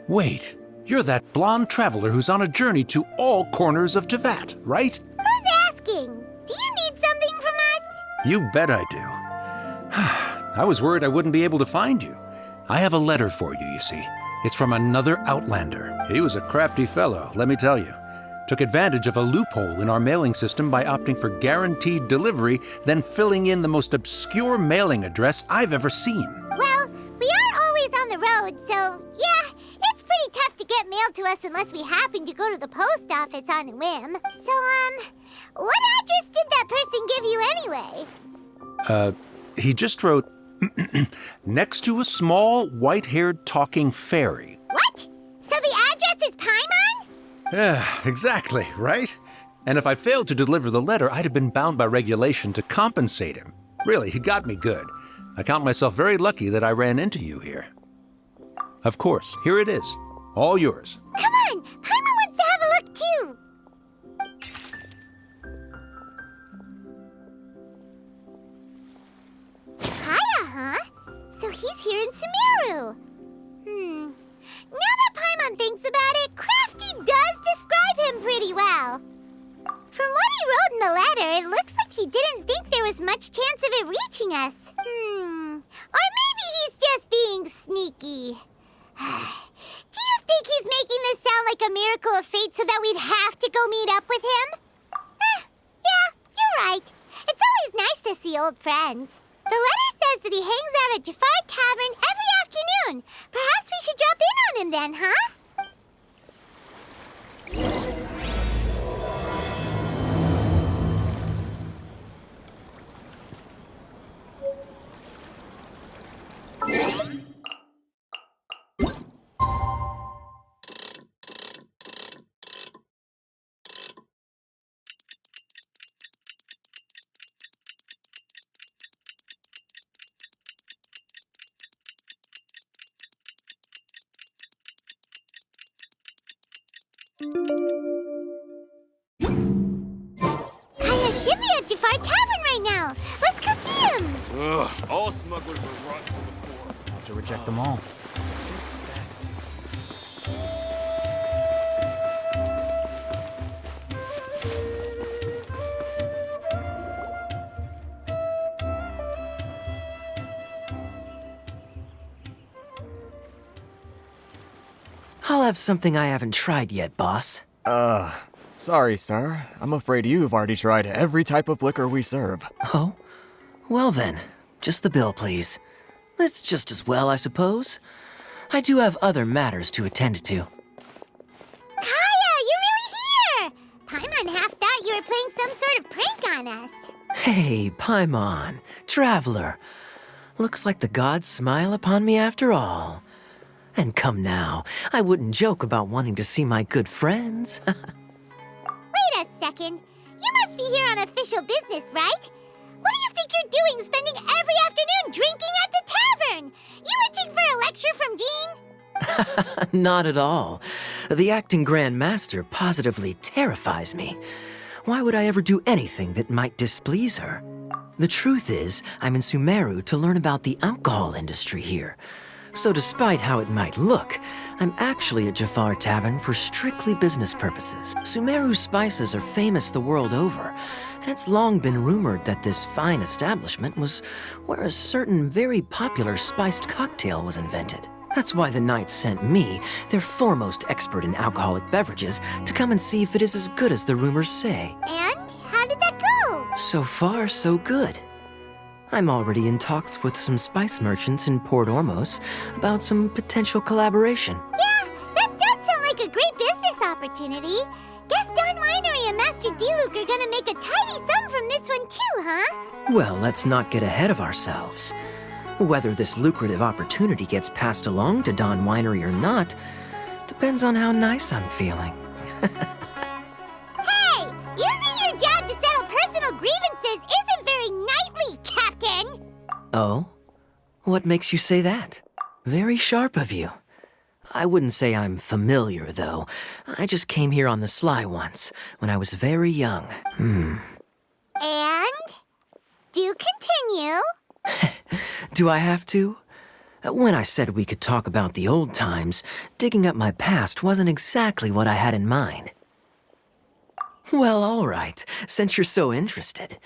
Wait, you're that blonde traveler who's on a journey to all corners of Teyvat, right? Who's asking? Do you need something from us? You bet I do. I was worried I wouldn't be able to find you. I have a letter for you see. It's from another Outlander. He was a crafty fellow, let me tell you. Took advantage of a loophole in our mailing system by opting for guaranteed delivery, then filling in the most obscure mailing address I've ever seen. Well, we are always on the road, so yeah, it's pretty tough to get mail to us unless we happen to go to the post office on a whim. So, what address did that person give you anyway? He just wrote, next to a small, white-haired talking fairy. What? So the address is Paimon? Yeah, exactly, right? And if I failed to deliver the letter, I'd have been bound by regulation to compensate him. Really, he got me good. I count myself very lucky that I ran into you here. Of course, here it is. All yours. Come on! Paimon wants to have a look too! Kaya, huh? So he's here in Sumeru. Now that Paimon thinks about it, Crafty does describe him pretty well. From what he wrote in the letter, it looks like he didn't think there was much chance of it reaching us. Or maybe he's just being sneaky. Do you think he's making this sound like a miracle of fate so that we'd have to go meet up with him? Yeah, you're right. It's always nice to see old friends. The letter says that he hangs out at Jafar Tavern every afternoon. Perhaps we should drop in on him then, huh? Kaya should be at Jafar Tavern right now. Let's go see him. Ugh, all smugglers are rotten to the core. Have to reject them all. It's best. I'll have something I haven't tried yet, boss. Sorry, sir. I'm afraid you've already tried every type of liquor we serve. Oh? Well then, just the bill, please. It's just as well, I suppose. I do have other matters to attend to. Kaya, you're really here! Paimon half thought you were playing some sort of prank on us. Hey, Paimon, traveler. Looks like the gods smile upon me after all. And come now, I wouldn't joke about wanting to see my good friends. Wait a second. You must be here on official business, right? What do you think you're doing spending every afternoon drinking at the tavern? You itching for a lecture from Jean? Not at all. The acting Grand Master positively terrifies me. Why would I ever do anything that might displease her? The truth is, I'm in Sumeru to learn about the alcohol industry here. So despite how it might look, I'm actually at Jafar Tavern for strictly business purposes. Sumeru's spices are famous the world over, and it's long been rumored that this fine establishment was where a certain very popular spiced cocktail was invented. That's why the Knights sent me, their foremost expert in alcoholic beverages, to come and see if it is as good as the rumors say. And how did that go? So far, so good. I'm already in talks with some spice merchants in Port Ormos about some potential collaboration. Yeah, that does sound like a great business opportunity. Guess Don Winery and Master D-Luke are gonna make a tidy sum from this one too, huh? Well, let's not get ahead of ourselves. Whether this lucrative opportunity gets passed along to Don Winery or not depends on how nice I'm feeling. Hey, using your job to settle personal grievances isn't very knightly, Captain! Oh? What makes you say that? Very sharp of you. I wouldn't say I'm familiar, though. I just came here on the sly once, when I was very young. And? Do continue. Do I have to? When I said we could talk about the old times, digging up my past wasn't exactly what I had in mind. Well, all right, since you're so interested.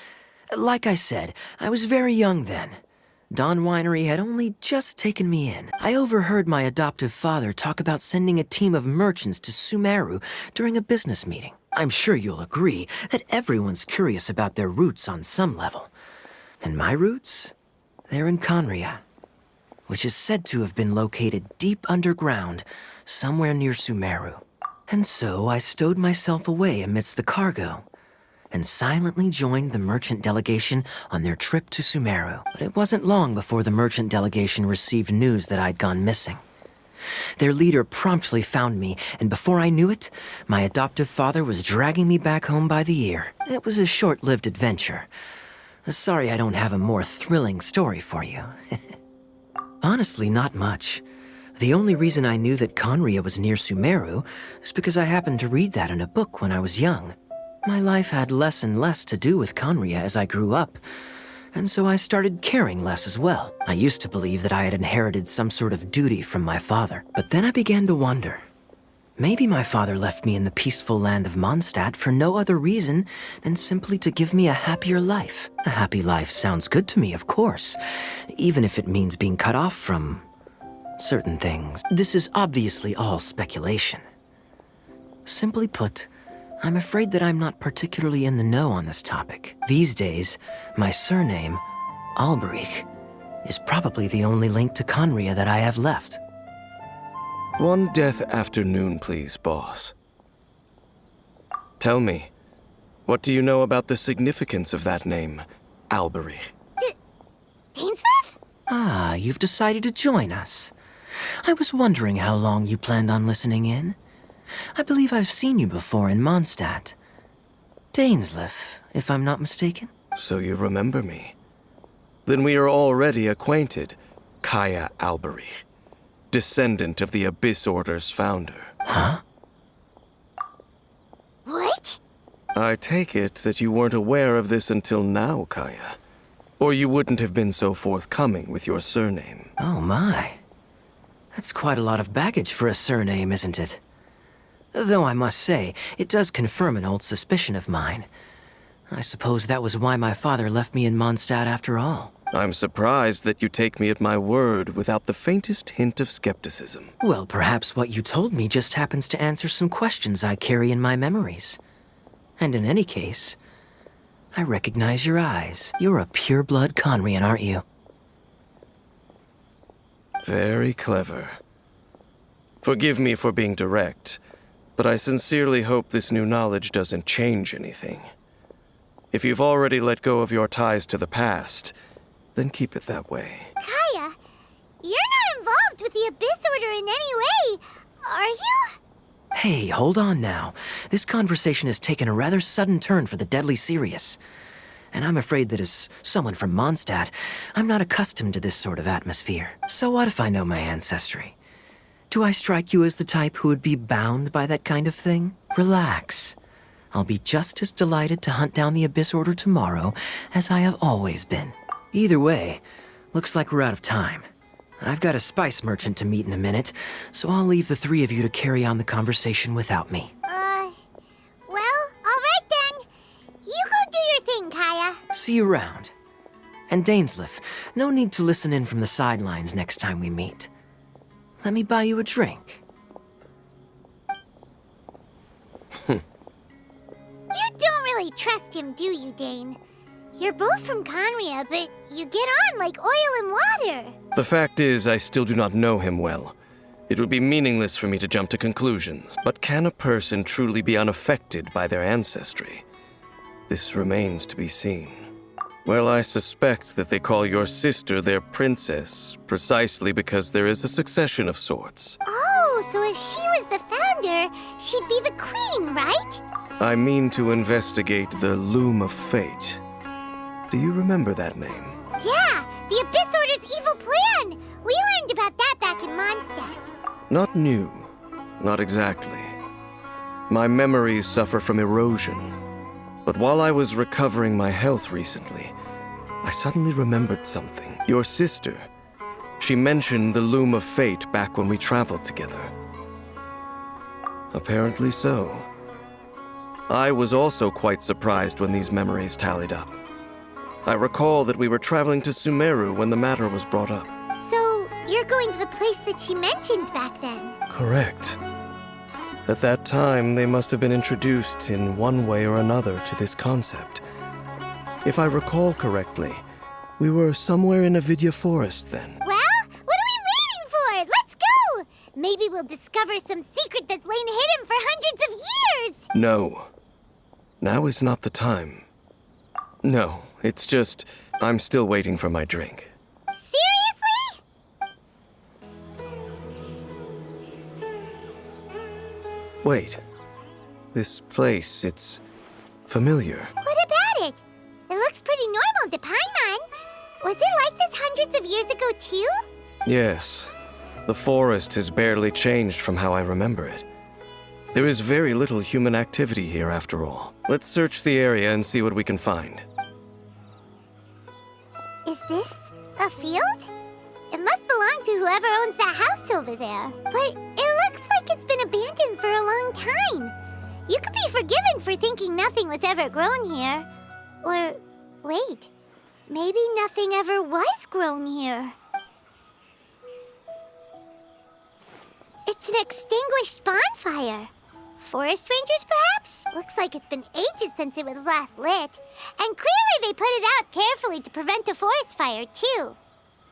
Like I said, I was very young then. Dawn Winery had only just taken me in. I overheard my adoptive father talk about sending a team of merchants to Sumeru during a business meeting. I'm sure you'll agree that everyone's curious about their roots on some level. And my roots? They're in khaenri'ah, which is said to have been located deep underground, somewhere near Sumeru. And so I stowed myself away amidst the cargo, and silently joined the merchant delegation on their trip to Sumeru. But it wasn't long before the merchant delegation received news that I'd gone missing. Their leader promptly found me, and before I knew it, my adoptive father was dragging me back home by the ear. It was a short-lived adventure. Sorry I don't have a more thrilling story for you. Honestly, not much. The only reason I knew that khaenri'ah was near Sumeru is because I happened to read that in a book when I was young. My life had less and less to do with khaenri'ah as I grew up, and so I started caring less as well. I used to believe that I had inherited some sort of duty from my father, but then I began to wonder. Maybe my father left me in the peaceful land of Mondstadt for no other reason than simply to give me a happier life. A happy life sounds good to me, of course, even if it means being cut off from certain things. This is obviously all speculation. Simply put, I'm afraid that I'm not particularly in the know on this topic. These days, my surname, Alberich, is probably the only link to khaenri'ah that I have left. One death afternoon, please, boss. Tell me, what do you know about the significance of that name, Alberich? Dainsleif? Ah, you've decided to join us. I was wondering how long you planned on listening in. I believe I've seen you before in Mondstadt. Dainsleif, if I'm not mistaken. So you remember me. Then we are already acquainted, Kaya Alberich, descendant of the Abyss Order's founder. Huh? What? I take it that you weren't aware of this until now, Kaya. Or you wouldn't have been so forthcoming with your surname. Oh my. That's quite a lot of baggage for a surname, isn't it? Though I must say, it does confirm an old suspicion of mine. I suppose that was why my father left me in Mondstadt after all. I'm surprised that you take me at my word without the faintest hint of skepticism. Well, perhaps what you told me just happens to answer some questions I carry in my memories. And in any case, I recognize your eyes. You're a pure-blood khaenri'ah, aren't you? Very clever. Forgive me for being direct, but I sincerely hope this new knowledge doesn't change anything. If you've already let go of your ties to the past, then keep it that way. Kaya, you're not involved with the Abyss Order in any way, are you? Hey, hold on now. This conversation has taken a rather sudden turn for the deadly serious. And I'm afraid that as someone from Mondstadt, I'm not accustomed to this sort of atmosphere. So what if I know my ancestry? Do I strike you as the type who would be bound by that kind of thing? Relax. I'll be just as delighted to hunt down the Abyss Order tomorrow as I have always been. Either way, looks like we're out of time. I've got a spice merchant to meet in a minute, so I'll leave the three of you to carry on the conversation without me. Well, alright then. You go do your thing, Kaya. See you around. And Dainsleif, no need to listen in from the sidelines next time we meet. Let me buy you a drink. You don't really trust him, do you, Dane? You're both from khaenri'ah, but you get on like oil and water. The fact is, I still do not know him well. It would be meaningless for me to jump to conclusions. But can a person truly be unaffected by their ancestry? This remains to be seen. Well, I suspect that they call your sister their princess, precisely because there is a succession of sorts. Oh, so if she was the founder, she'd be the queen, right? I mean to investigate the Loom of Fate. Do you remember that name? Yeah, the Abyss Order's evil plan! We learned about that back in Mondstadt. Not new. Not exactly. My memories suffer from erosion. But while I was recovering my health recently, I suddenly remembered something. Your sister, She mentioned the Loom of Fate back when we traveled together. Apparently so. I was also quite surprised when these memories tallied up. I recall that we were traveling to Sumeru when the matter was brought up. So, you're going to the place that she mentioned back then? Correct. At that time, they must have been introduced in one way or another to this concept. If I recall correctly, we were somewhere in Avidya Forest then. Well, what are we waiting for? Let's go! Maybe we'll discover some secret that's lain hidden for hundreds of years! No. Now is not the time. No, it's just, I'm still waiting for my drink. Seriously? Wait. This place, it's familiar. What about it? It looks pretty normal to Paimon. Was it like this hundreds of years ago too? Yes. The forest has barely changed from how I remember it. There is very little human activity here after all. Let's search the area and see what we can find. Is this a field? It must belong to whoever owns that house over there. But it looks like it's been abandoned for a long time. You could be forgiven for thinking nothing was ever grown here. Or, wait, maybe nothing ever was grown here. It's an extinguished bonfire. Forest rangers, perhaps? Looks like it's been ages since it was last lit. And clearly they put it out carefully to prevent a forest fire, too.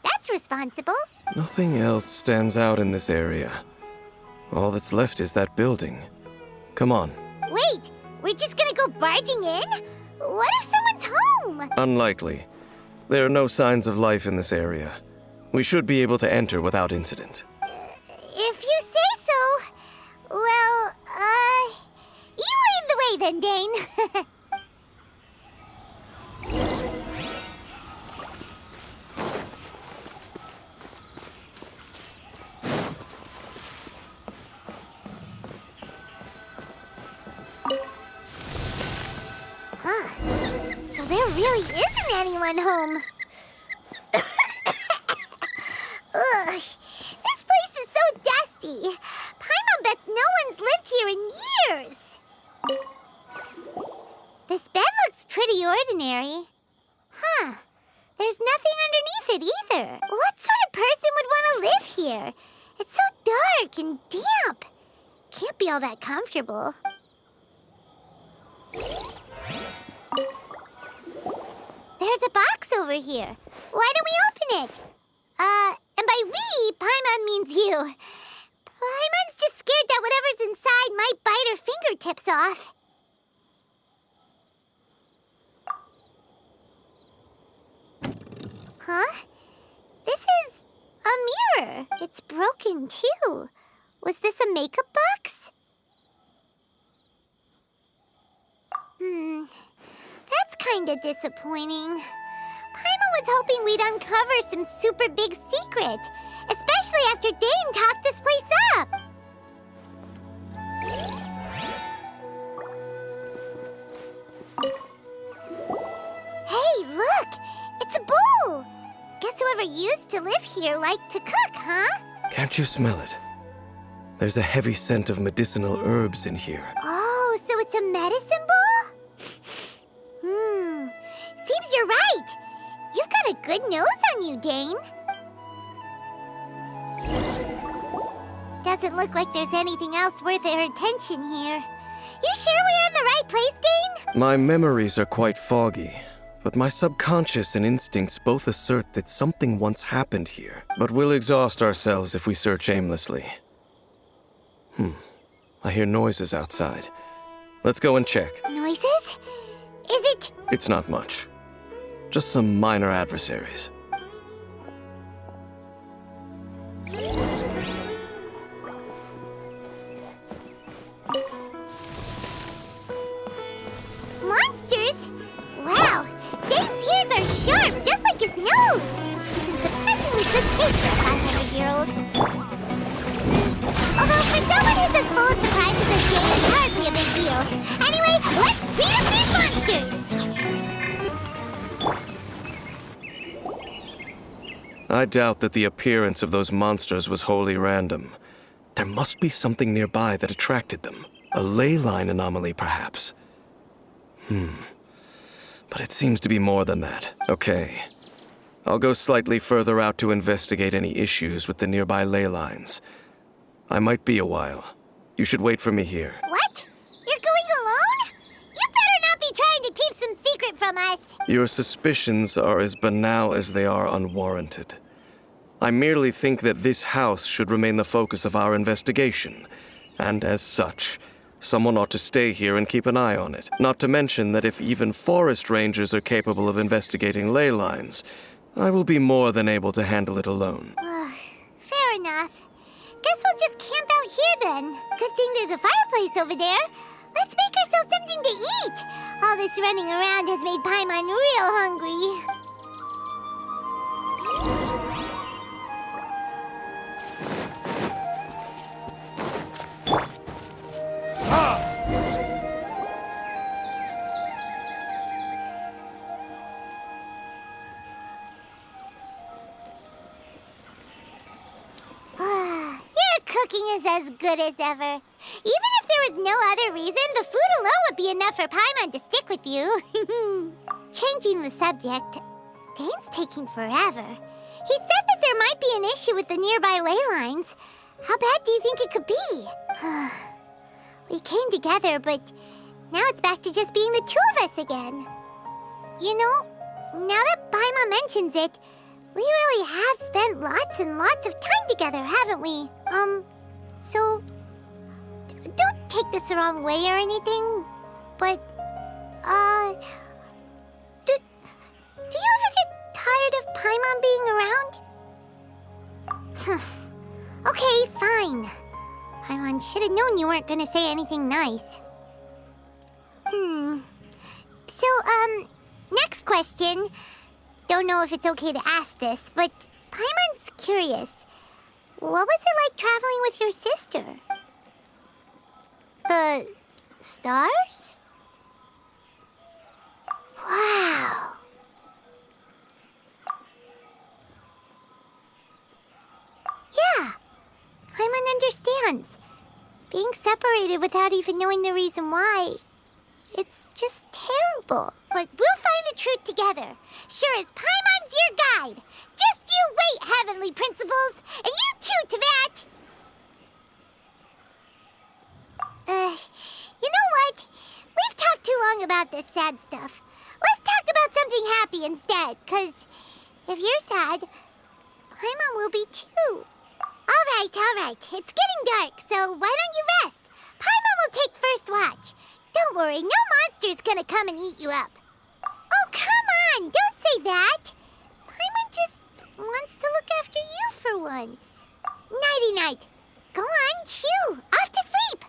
That's responsible. Nothing else stands out in this area. All that's left is that building. Come on. Wait, we're just gonna go barging in? What if someone's home? Unlikely. There are no signs of life in this area. We should be able to enter without incident. If you say so. Well, you lead the way then, Dane. So there really isn't anyone home. Ugh, this place is so dusty. Paimon bets no one's lived here in years. This bed looks pretty ordinary. Huh. There's nothing underneath it either. What sort of person would want to live here? It's so dark and damp. Can't be all that comfortable. There's a box over here. Why don't we open it? And by we, Paimon means you. Paimon's just scared that whatever's inside might bite her fingertips off. Huh? This is a mirror. It's broken, too. Was this a makeup box? That's kinda disappointing. Paimon was hoping we'd uncover some super big secret, especially after Dane talked this place up. Hey, look! It's a bowl! Guess whoever used to live here liked to cook, huh? Can't you smell it? There's a heavy scent of medicinal herbs in here. Oh, so it's a medicine bowl? Seems you're right. You've got a good nose on you, Dane. Doesn't look like there's anything else worth our attention here. You sure we're in the right place, Dane? My memories are quite foggy, but my subconscious and instincts both assert that something once happened here. But we'll exhaust ourselves if we search aimlessly. I hear noises outside. Let's go and check. Noises? Is it? It's not much. Just some minor adversaries. Monsters? Wow, Dane's ears are sharp, just like his nose. He's in surprisingly good shape for a 500-year-old. Although for someone who's as full of surprises as Dane, it's hardly a big deal. Anyway, let's beat up these monsters! I doubt that the appearance of those monsters was wholly random. There must be something nearby that attracted them. A ley line anomaly, perhaps. But it seems to be more than that. Okay. I'll go slightly further out to investigate any issues with the nearby ley lines. I might be a while. You should wait for me here. What? You're going alone? You better not be trying to keep some secret from us. Your suspicions are as banal as they are unwarranted. I merely think that this house should remain the focus of our investigation, and as such, someone ought to stay here and keep an eye on it. Not to mention that if even forest rangers are capable of investigating ley lines, I will be more than able to handle it alone. Fair enough. Guess we'll just camp out here then. Good thing there's a fireplace over there. Let's make ourselves something to eat. All this running around has made Paimon real hungry. Cooking is as good as ever. Even if there was no other reason, the food alone would be enough for Paimon to stick with you. Changing the subject, Dane's taking forever. He said that there might be an issue with the nearby ley lines. How bad do you think it could be? We came together, but now it's back to just being the two of us again. You know, now that Paimon mentions it, we really have spent lots and lots of time together, haven't we? So, don't take this the wrong way or anything, but, do you ever get tired of Paimon being around? Okay, fine. Paimon should have known you weren't gonna say anything nice. So, next question. Don't know if it's okay to ask this, but Paimon's curious. What was it like traveling with your sister? The stars? Wow. Yeah, Paimon understands. Being separated without even knowing the reason why, it's just terrible. But we'll find the truth together. Sure as Paimon's your guide. Just you wait, Heavenly Principles! And you too, Teyvat! You know what? We've talked too long about this sad stuff. Let's talk about something happy instead, 'cause if you're sad, Paimon will be too. All right. It's getting dark, so why don't you rest? Paimon will take first watch. Don't worry, no monster's gonna come and eat you up. Oh, come on! Don't say that! Paimon just wants to look after you for once. Nighty-night. Go on, shoo! Off to sleep!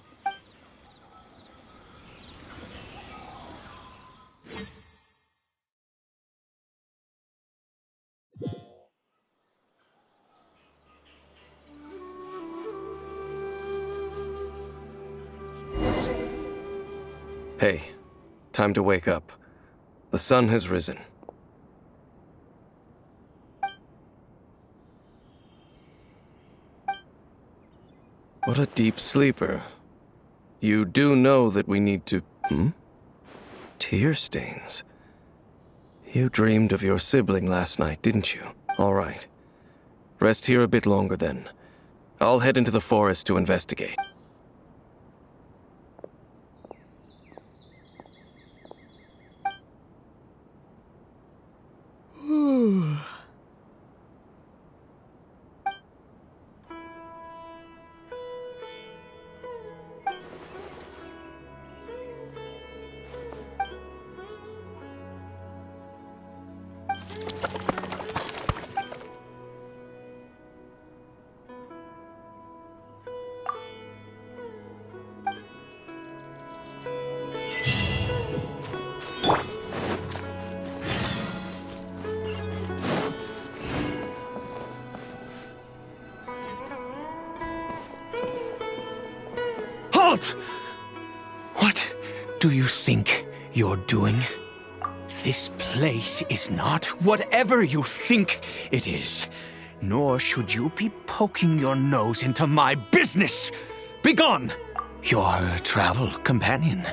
Hey, time to wake up. The sun has risen. What a deep sleeper. You do know that we need to... Tear stains. You dreamed of your sibling last night, didn't you? All right. Rest here a bit longer then. I'll head into the forest to investigate. Halt! What do you think you're doing? This place is not whatever you think it is. nor should you be poking your nose into my business. Begone! Your travel companion.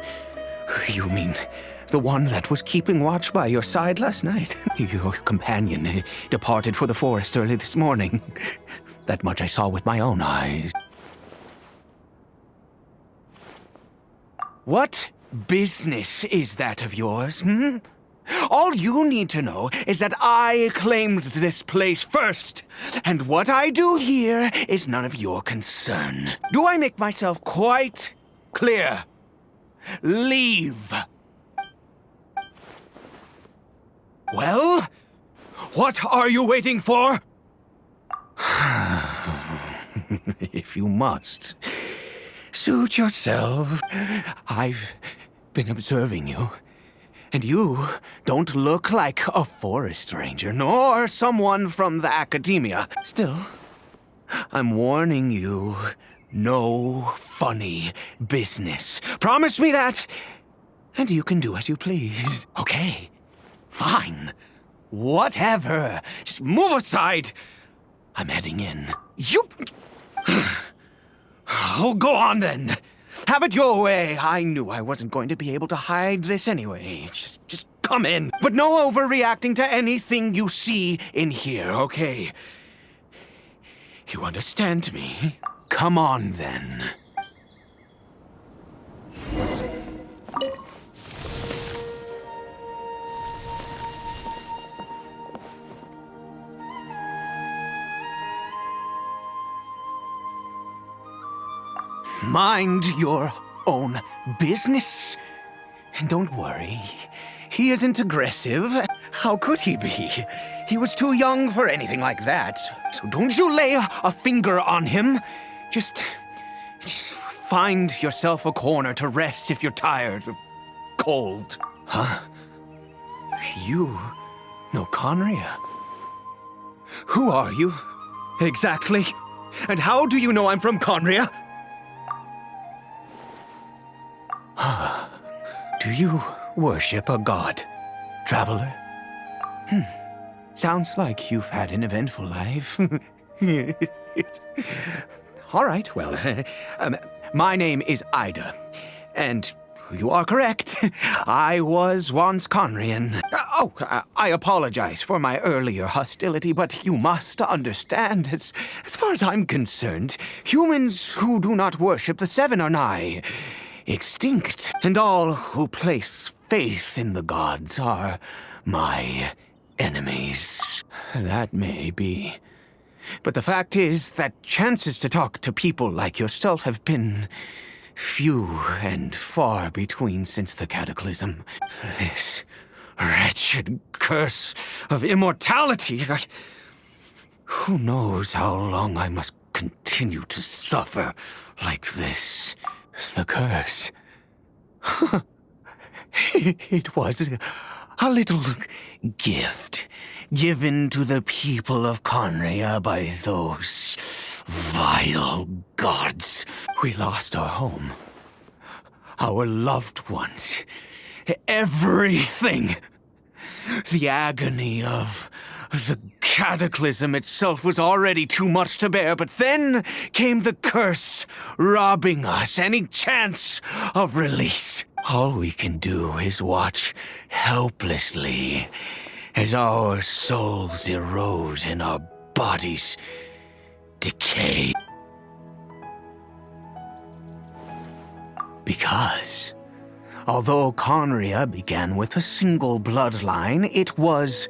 You mean the one that was keeping watch by your side last night? Your companion departed for the forest early this morning. That much I saw with my own eyes. What business is that of yours, hmm? All you need to know is that I claimed this place first, and what I do here is none of your concern. Do I make myself quite clear? Leave. Well, what are you waiting for? If you must, suit yourself. I've been observing you. And you don't look like a forest ranger, nor someone from the academia. Still, I'm warning you, no funny business. Promise me that, and you can do as you please. Okay, fine. Whatever. Just move aside. I'm heading in. You... Oh, go on then. Have it your way. I knew I wasn't going to be able to hide this anyway. Just come in. But no overreacting to anything you see in here, okay? You understand me? Come on, then. Mind your own business. And don't worry, he isn't aggressive. How could he be? He was too young for anything like that. So don't you lay a finger on him. Just find yourself a corner to rest if you're tired or cold. Huh? You know khaenri'ah? Who are you, exactly? And how do you know I'm from khaenri'ah? Do you worship a god, traveler? Sounds like you've had an eventful life. All right, well, my name is Ida, and you are correct. I was once khaenri'ah. I apologize for my earlier hostility, but you must understand, as far as I'm concerned, humans who do not worship the Seven are nigh extinct, and all who place faith in the gods are my enemies. That may be. But the fact is that chances to talk to people like yourself have been few and far between since the cataclysm. This wretched curse of immortality. Who knows how long I must continue to suffer like this? The curse. It was a little gift given to the people of khaenri'ah by those vile gods. We lost our home, our loved ones, everything. The agony of the cataclysm itself was already too much to bear, but then came the curse, robbing us any chance of release. All we can do is watch helplessly as our souls erode and our bodies decay. Because, although khaenri'ah began with a single bloodline, it was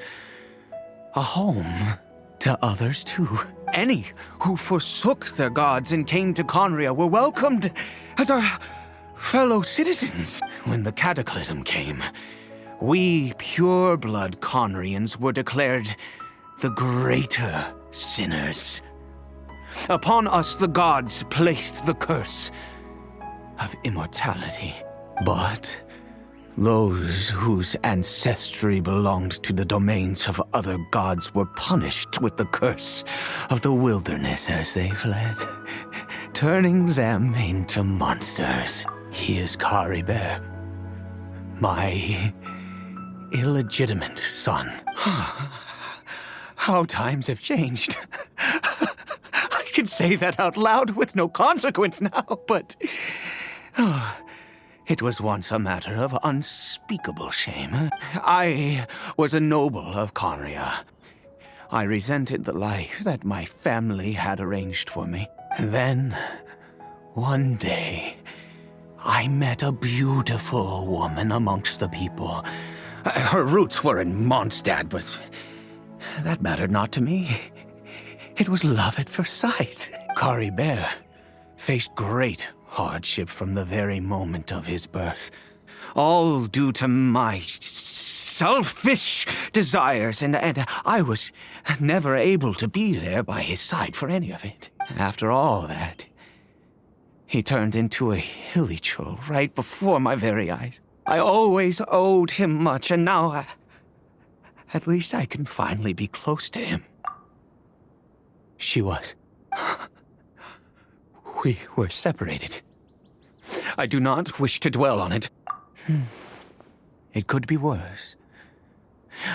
a home to others too. Any who forsook their gods and came to khaenri'ah were welcomed as our fellow citizens. When the cataclysm came, we pure-blood khaenri'ahns were declared the greater sinners. Upon us the gods placed the curse of immortality. But those whose ancestry belonged to the domains of other gods were punished with the curse of the wilderness as they fled, turning them into monsters. He is Caribert, my illegitimate son. how times have changed. I can say that out loud with no consequence now, but it was once a matter of unspeakable shame. I was a noble of khaenri'ah. I resented the life that my family had arranged for me. And then, one day, I met a beautiful woman amongst the people. Her roots were in Mondstadt, but that mattered not to me. It was love at first sight. Caribert faced great hardship from the very moment of his birth. All due to my selfish desires, and I was never able to be there by his side for any of it. After all that, he turned into a hilly troll right before my very eyes. I always owed him much, and now at least I can finally be close to him. She was. We were separated. I do not wish to dwell on it. It could be worse.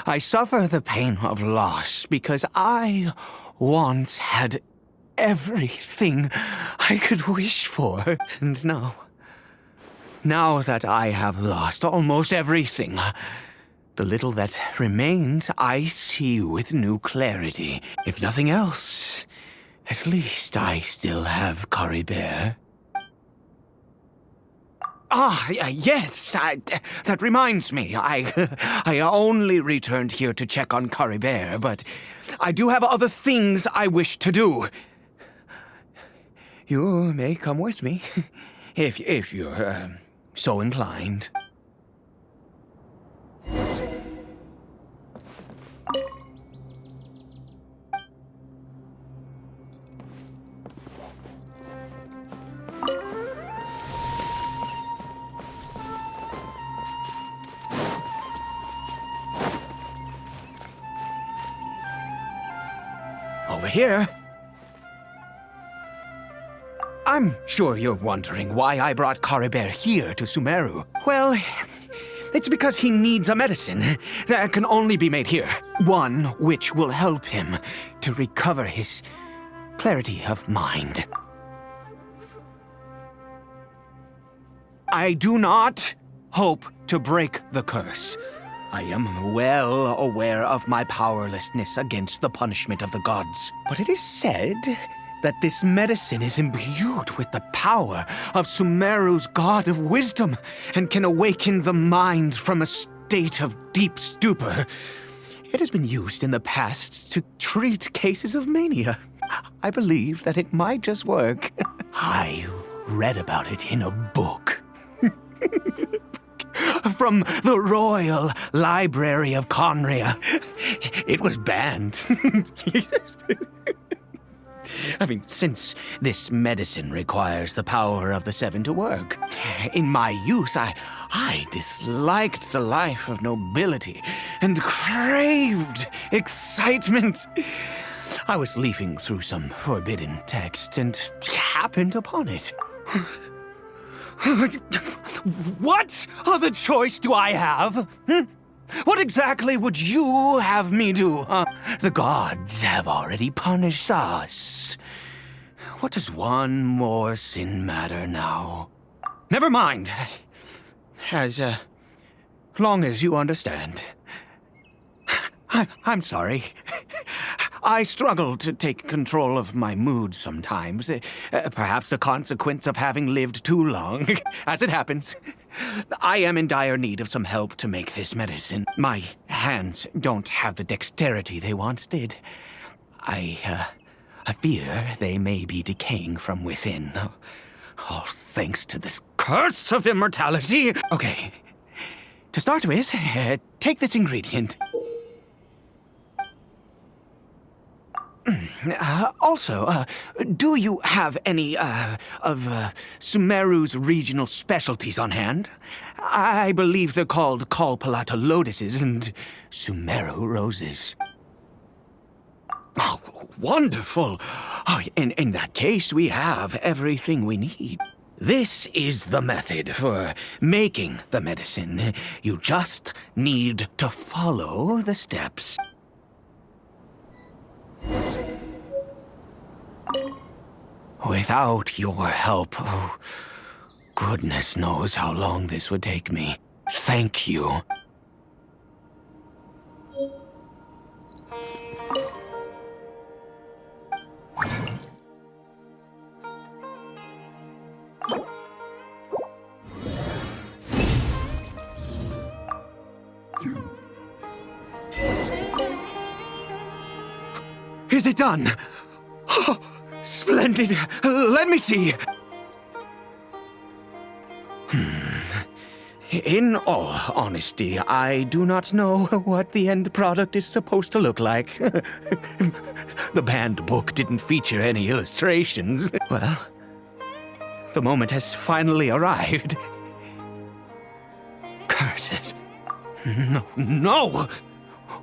I suffer the pain of loss because I once had everything I could wish for. And now that I have lost almost everything, the little that remains I see with new clarity. If nothing else, at least I still have Caribert. Yes, that reminds me. I only returned here to check on Caribert, but I do have other things I wish to do. You may come with me, if you're so inclined. Over here. I'm sure you're wondering why I brought Caribert here to Sumeru. Well, it's because he needs a medicine that can only be made here. One which will help him to recover his clarity of mind. I do not hope to break the curse. I am well aware of my powerlessness against the punishment of the gods. But it is said that this medicine is imbued with the power of Sumeru's god of wisdom and can awaken the mind from a state of deep stupor. It has been used in the past to treat cases of mania. I believe that it might just work. I read about it in a book. From the Royal Library of khaenri'ah. It was banned. I mean, since this medicine requires the power of the Seven to work. In my youth, I disliked the life of nobility and craved excitement. I was leafing through some forbidden text and happened upon it. What other choice do I have? What exactly would you have me do? The gods have already punished us. What does one more sin matter now? Never mind. As long as you understand. I'm sorry. I struggle to take control of my mood sometimes. Perhaps a consequence of having lived too long. As it happens, I am in dire need of some help to make this medicine. My hands don't have the dexterity they once did. I fear they may be decaying from within. All thanks to this curse of immortality. Okay, to start with, take this ingredient. Also, do you have any, of Sumeru's regional specialties on hand? I believe they're called Kalpalata lotuses and Sumeru roses. Oh, wonderful! Oh, in that case, we have everything we need. This is the method for making the medicine. You just need to follow the steps. Without your help, oh, goodness knows how long this would take me. Thank you. Is it done? Oh, splendid. Let me see. In all honesty, I do not know what the end product is supposed to look like. The banned book didn't feature any illustrations. Well, the moment has finally arrived. Curses. No!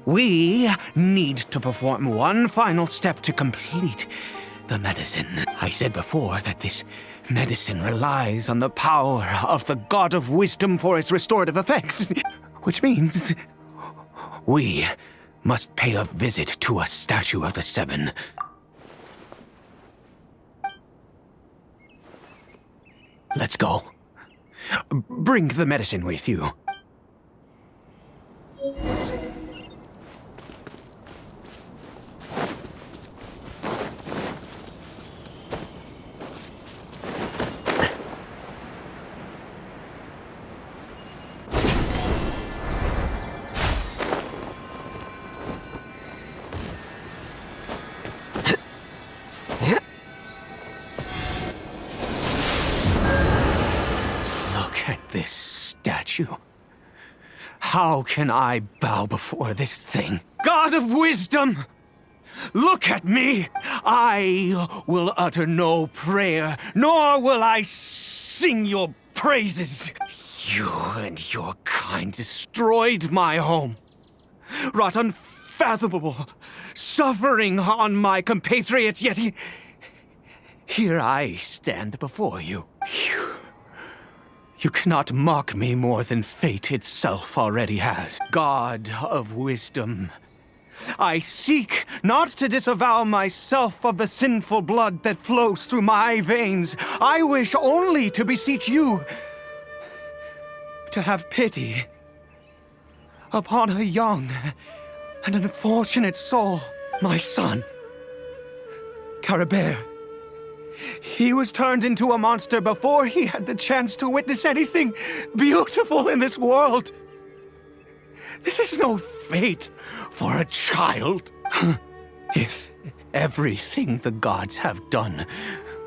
We need to perform one final step to complete the medicine. I said before that this medicine relies on the power of the God of Wisdom for its restorative effects, which means we must pay a visit to a statue of the Seven. Let's go. Bring the medicine with you. This statue. How can I bow before this thing? God of Wisdom! Look at me! I will utter no prayer, nor will I sing your praises. You and your kind destroyed my home, wrought unfathomable suffering on my compatriots, yet here I stand before you. You cannot mock me more than fate itself already has. God of Wisdom, I seek not to disavow myself of the sinful blood that flows through my veins. I wish only to beseech you to have pity upon a young and unfortunate soul, my son, Caribert. He was turned into a monster before he had the chance to witness anything beautiful in this world. This is no fate for a child. If everything the gods have done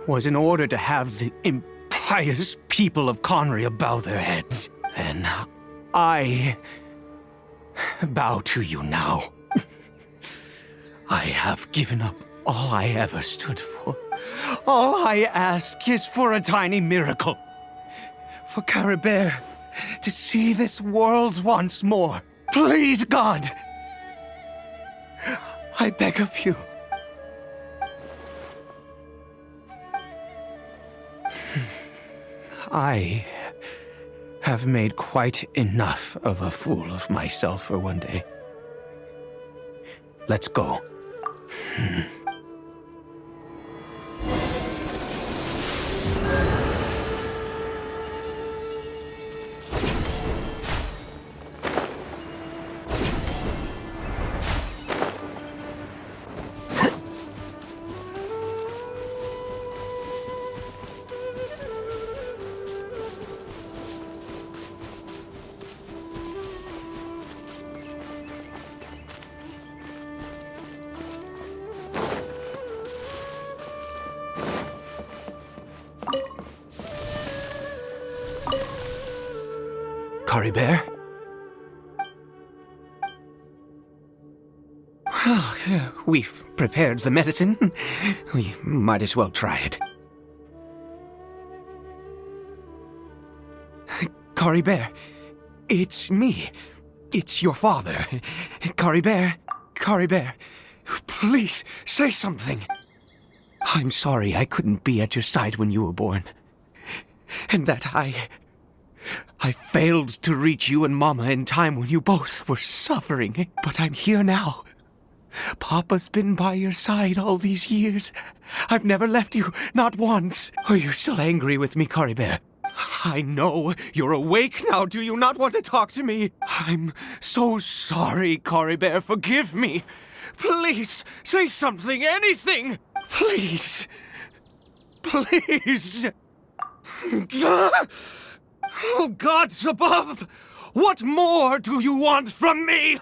was in order to have the impious people of khaenri'ah bow their heads, then I bow to you now. I have given up all I ever stood for. All I ask is for a tiny miracle. For Caribert to see this world once more. Please, God! I beg of you. I have made quite enough of a fool of myself for one day. Let's go. Caribert? Well, we've prepared the medicine. We might as well try it. Caribert, it's me. It's your father. Caribert, Caribert, please say something. I'm sorry I couldn't be at your side when you were born. And that I failed to reach you and Mama in time when you both were suffering. But I'm here now. Papa's been by your side all these years. I've never left you, not once. Are you still angry with me, Caribert? I know you're awake now. Do you not want to talk to me? I'm so sorry, Caribert. Forgive me. Please, say something, anything. Please. Please. Oh, gods above! What more do you want from me?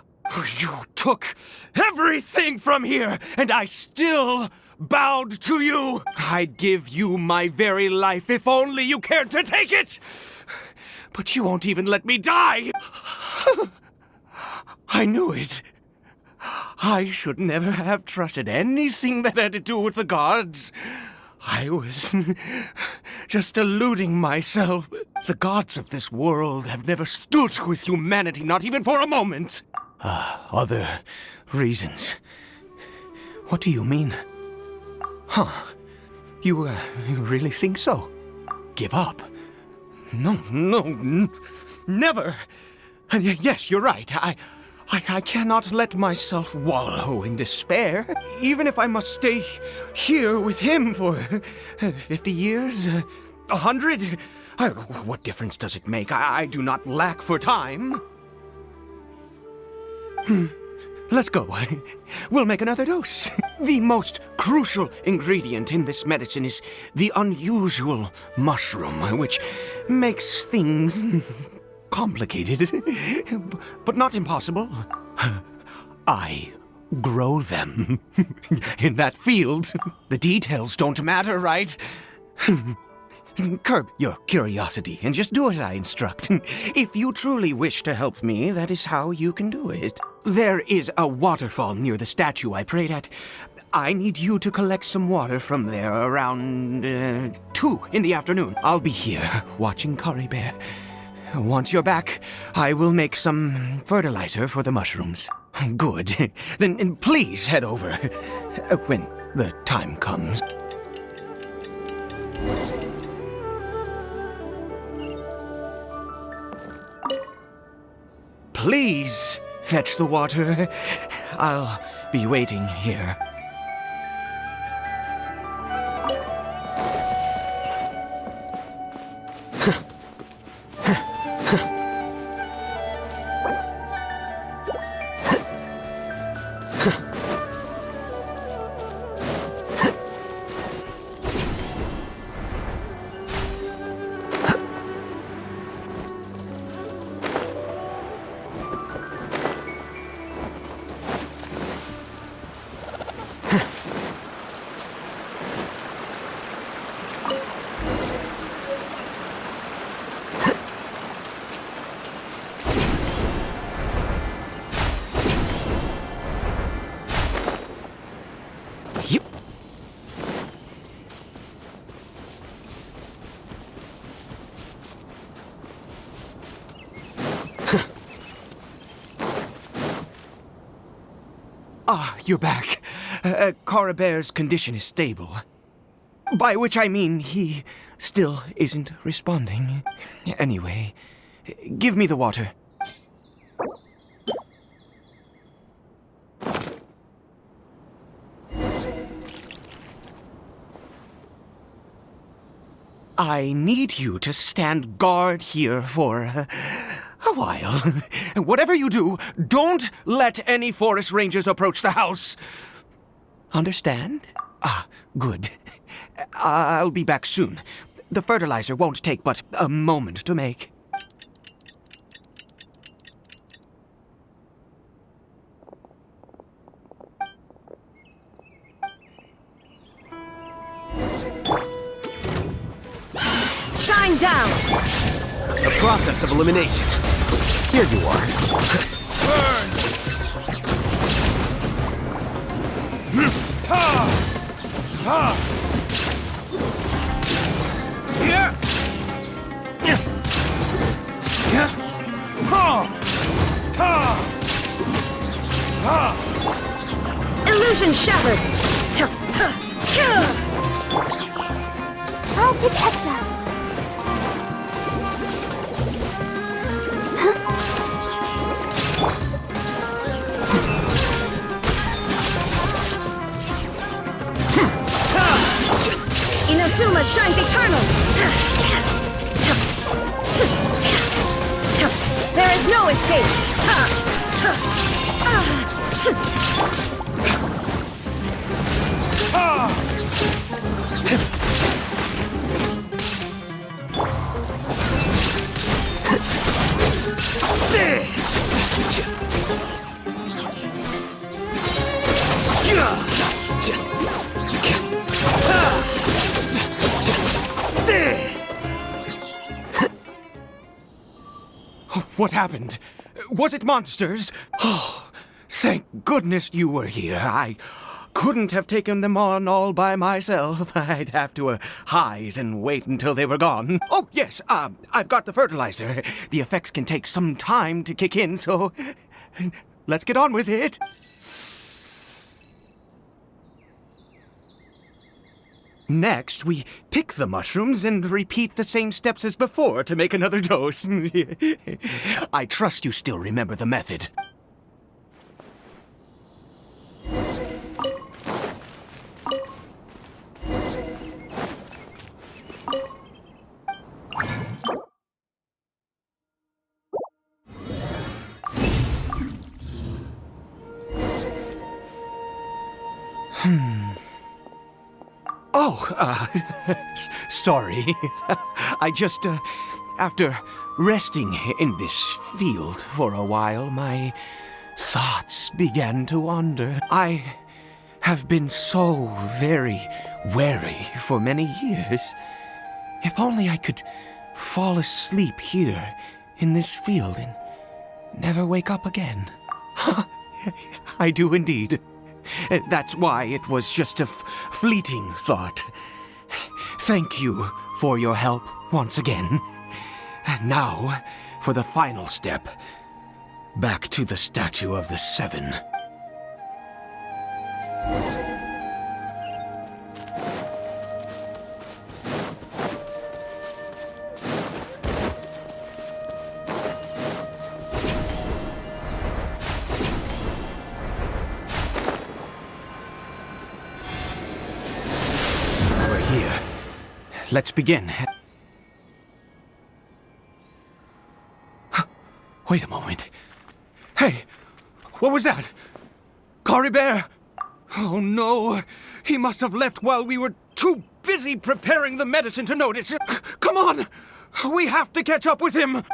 You took everything from here, and I still bowed to you. I'd give you my very life if only you cared to take it. But you won't even let me die. I knew it. I should never have trusted anything that had to do with the gods. I was just deluding myself. The gods of this world have never stood with humanity, not even for a moment. Other reasons. What do you mean? Huh. You really think so? Give up? No, never. And yes, you're right. I cannot let myself wallow in despair. Even if I must stay here with him for 50 years, 100. What difference does it make? I do not lack for time. Let's go. We'll make another dose. The most crucial ingredient in this medicine is the unusual mushroom, which makes things complicated, but not impossible. I grow them in that field. The details don't matter, right? Curb your curiosity and just do as I instruct. If you truly wish to help me, that is how you can do it. There is a waterfall near the statue I prayed at. I need you to collect some water from there around 2 in the afternoon. I'll be here watching Caribert. Once you're back, I will make some fertilizer for the mushrooms. Good. Then please head over when the time comes. Please fetch the water. I'll be waiting here. You're back. Caribert's condition is stable. By which I mean he still isn't responding. Anyway, give me the water. I need you to stand guard here for a while. Whatever you do, don't let any forest rangers approach the house. Understand? Good. I'll be back soon. The fertilizer won't take but a moment to make. Shine down! A process of elimination. Here you are. Burn! Ha! Ha! Yeah! Yeah! Ha! Ha! Ha! Illusion shattered! I'll protect us. There's no escape! What happened? Was it monsters? Oh, thank goodness you were here. I couldn't have taken them on all by myself. I'd have to hide and wait until they were gone. Oh, yes, I've got the fertilizer. The effects can take some time to kick in, so let's get on with it. Next, we pick the mushrooms and repeat the same steps as before to make another dose. I trust you still remember the method. Oh, sorry. I just, after resting in this field for a while, my thoughts began to wander. I have been so very wary for many years. If only I could fall asleep here in this field and never wake up again. I do indeed. That's why it was just a fleeting thought. Thank you for your help once again. And now, for the final step. Back to the Statue of the Seven. Let's begin. Wait a moment. Hey, what was that? Caribert! Oh no, he must have left while we were too busy preparing the medicine to notice. Come on, we have to catch up with him.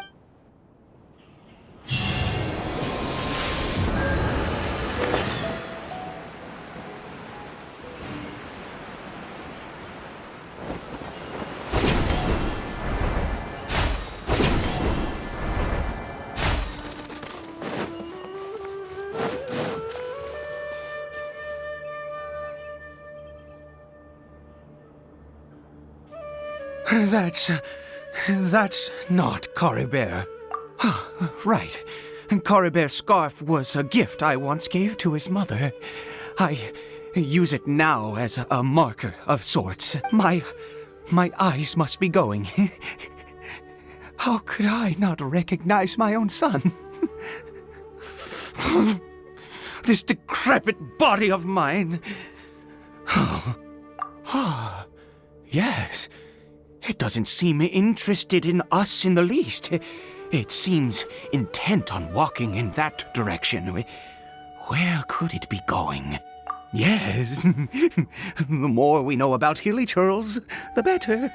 That's not Caribert. Right. Caribert's scarf was a gift I once gave to his mother. I use it now as a marker of sorts. My eyes must be going. How could I not recognize my own son? This decrepit body of mine. Yes. It doesn't seem interested in us in the least. It seems intent on walking in that direction. Where could it be going? Yes. The more we know about Hilly Churls, the better.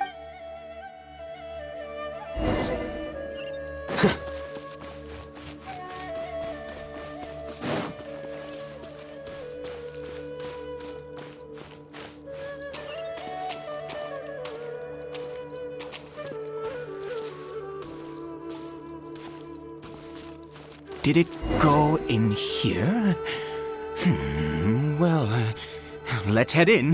Did it go in here? Well, let's head in.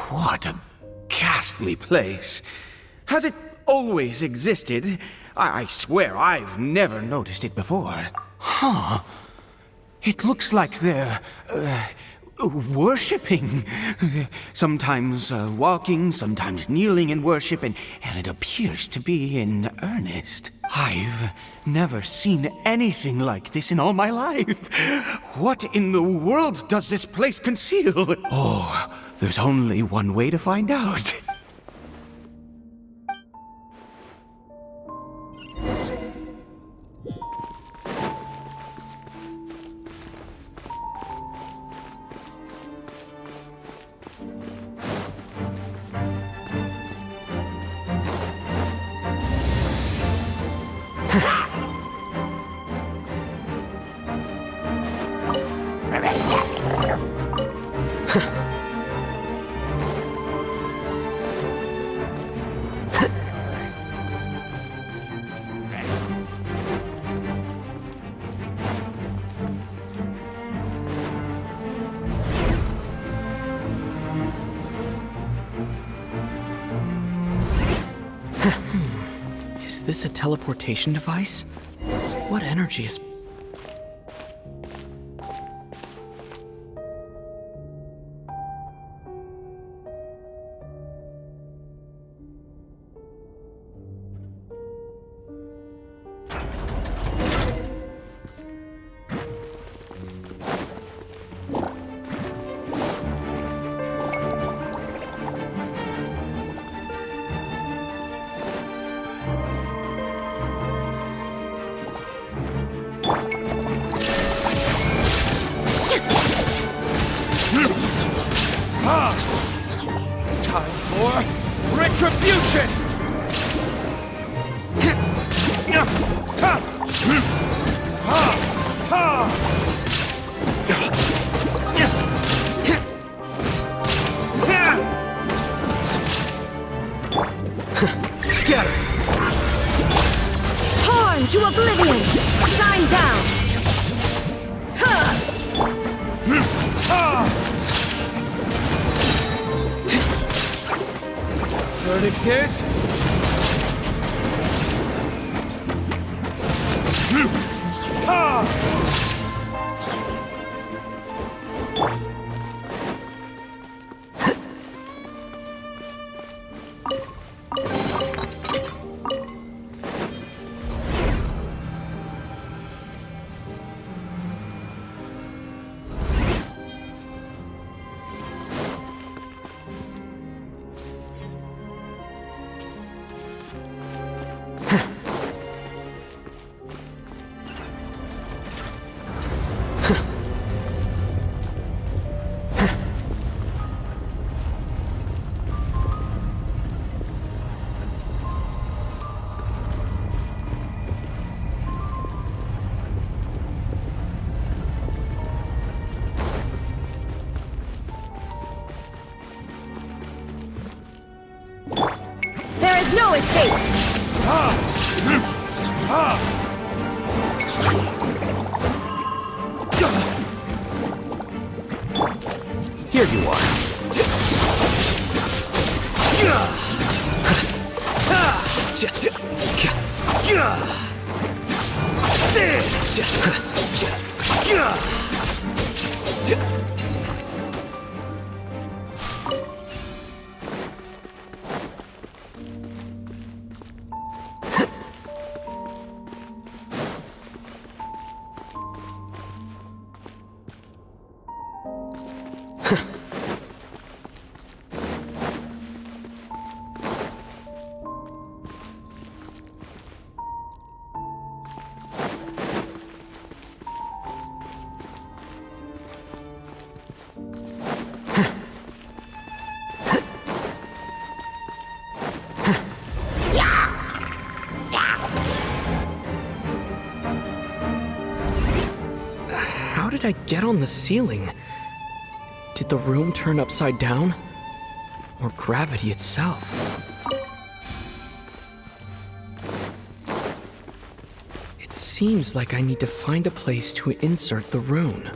What a ghastly place. Has it always existed? I swear I've never noticed it before. Huh. It looks like there worshipping. Sometimes walking, sometimes kneeling in worship, and it appears to be in earnest. I've never seen anything like this in all my life. What in the world does this place conceal? Oh, there's only one way to find out. Is this a teleportation device? What energy is... Time for retribution! Scatter! Torn to oblivion! Shine down! Verdict is... There is no escape! Here you are. How did I get on the ceiling? Did the room turn upside down? Or gravity itself? It seems like I need to find a place to insert the rune.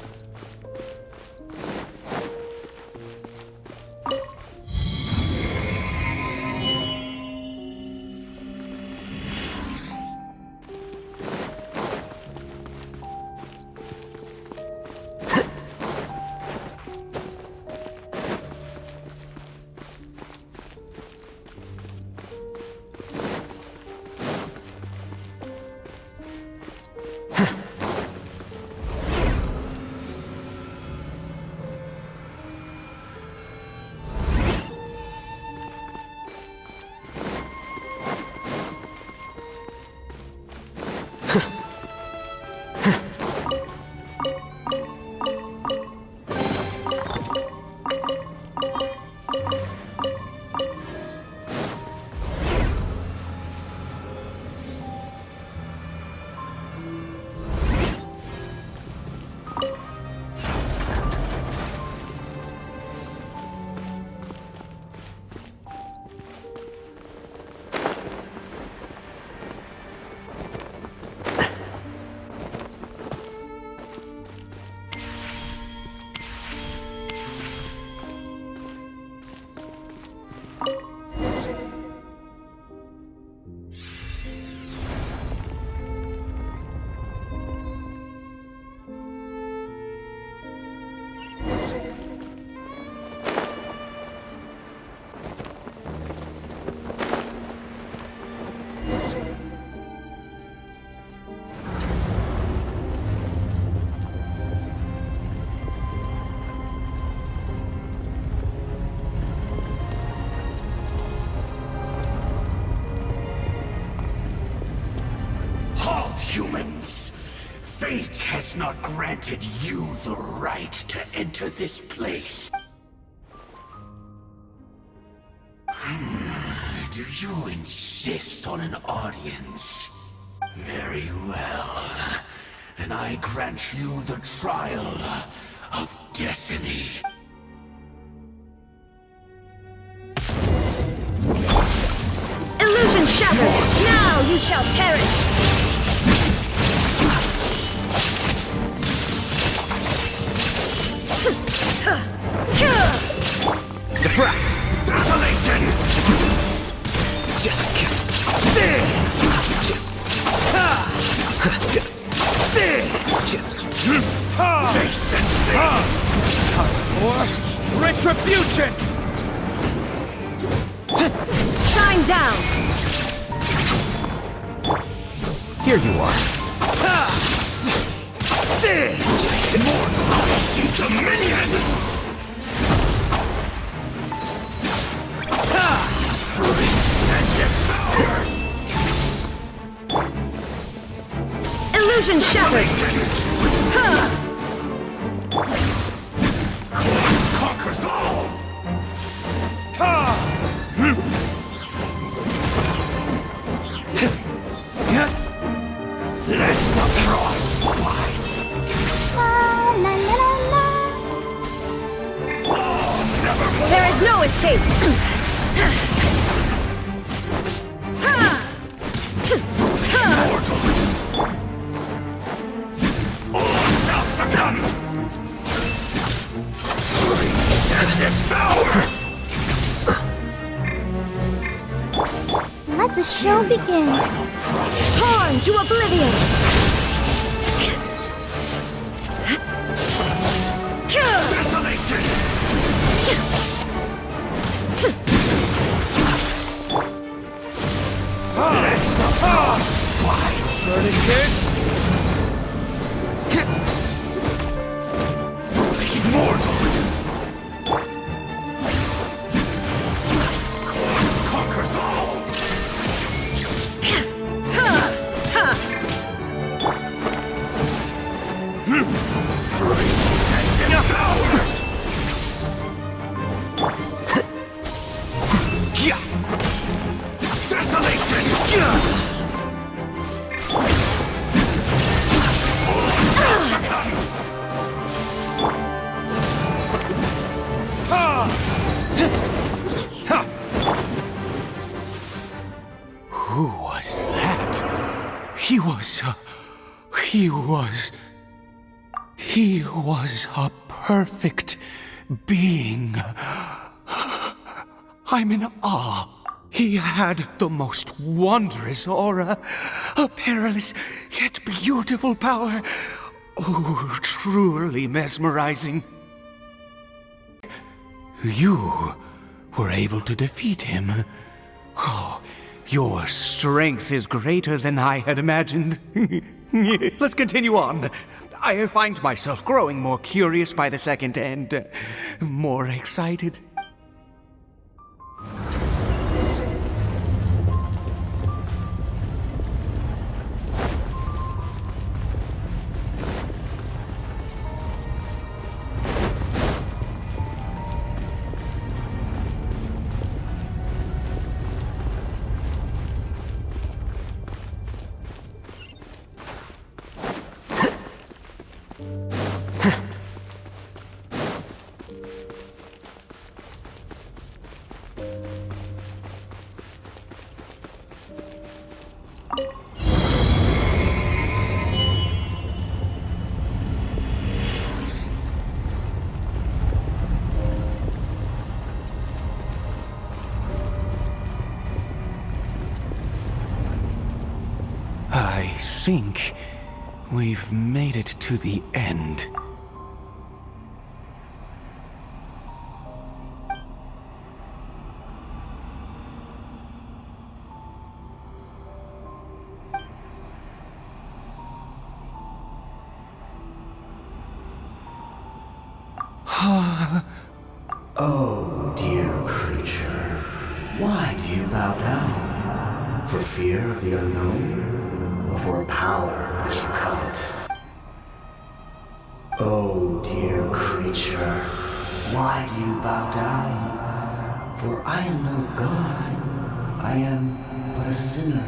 granted you the right to enter this place. Do you insist on an audience? Very well. Then I grant you the trial of destiny. Illusion shattered! Now you shall perish! Defract! Desolation! Taste and see! Time for retribution! Shine down! Here you are. Dominion! Illusion shattered! Conquers all! Let the frost fight! La la la la. There is no escape! All shall succumb! And devour! Let the show begin. Torn to oblivion! Desolation! Let the frost fight! Verticus! Immortal! Conquers all! Free and devour! Desolation! Who was that? He was a perfect being. I'm in awe. He had the most wondrous aura, a perilous yet beautiful power. Oh, truly mesmerizing. You were able to defeat him. Oh, your strength is greater than I had imagined. Let's continue on. I find myself growing more curious by the second and more excited. I think we've made it to the end. Oh, dear creature, why do you bow down? For fear of the unknown? Or for power which you covet? Oh, dear creature, why do you bow down? For I am no god. I am but a sinner.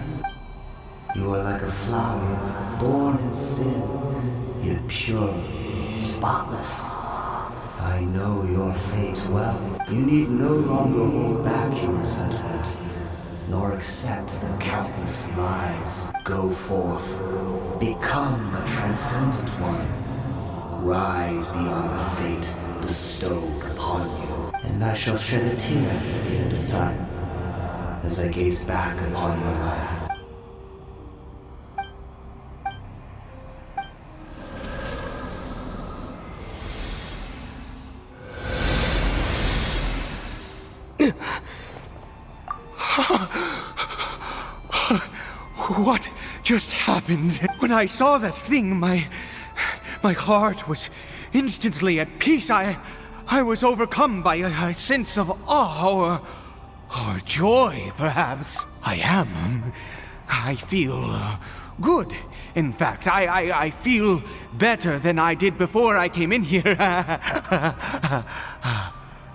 You are like a flower, born in sin, yet pure, spotless. I know your fate well. You need no longer hold back your resentment, nor accept the countless lies. Go forth, become a transcendent one. Rise beyond the fate bestowed upon you, and I shall shed a tear at the end of time, as I gaze back upon your life. What just happened? When I saw that thing, my heart was instantly at peace. I was overcome by a sense of awe or joy, perhaps. I feel good. In fact, I feel better than I did before I came in here.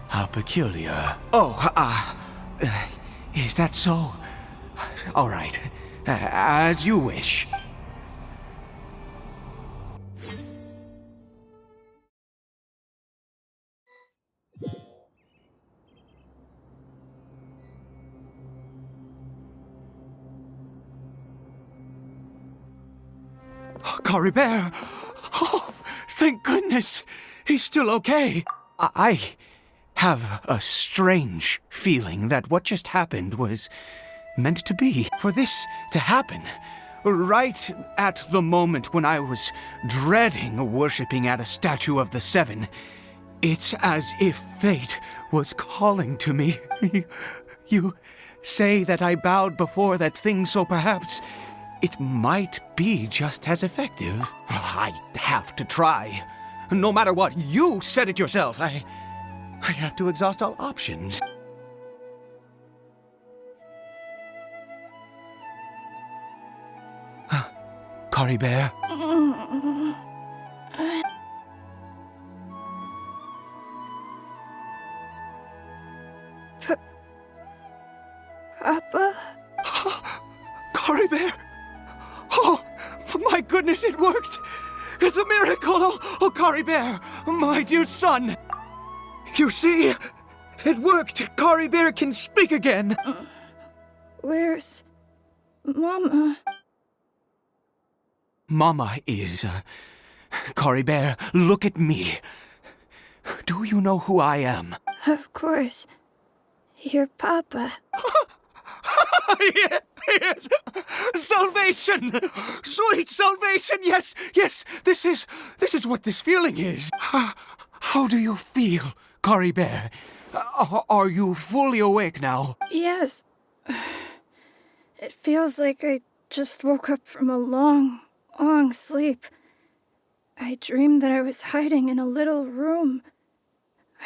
How peculiar. Oh, is that so? All right. As you wish. Caribert! Oh, thank goodness! He's still okay. I have a strange feeling that what just happened was meant to be. For this to happen, right at the moment when I was dreading worshipping at a statue of the Seven, it's as if fate was calling to me. You say that I bowed before that thing, so perhaps it might be just as effective. I have to try. No matter what, you said it yourself. I have to exhaust all options. Caribert? Papa? Caribert! Oh, my goodness, it worked! It's a miracle! Oh, Caribert, my dear son! You see, it worked! Caribert can speak again! Where's Mama? Mama is... Caribert, look at me. Do you know who I am? Of course. Your Papa. Yes! Salvation! Sweet salvation! Yes! Yes! This is what this feeling is. How do you feel, Caribert? Are you fully awake now? Yes. It feels like I just woke up from a long sleep. I dreamed that I was hiding in a little room.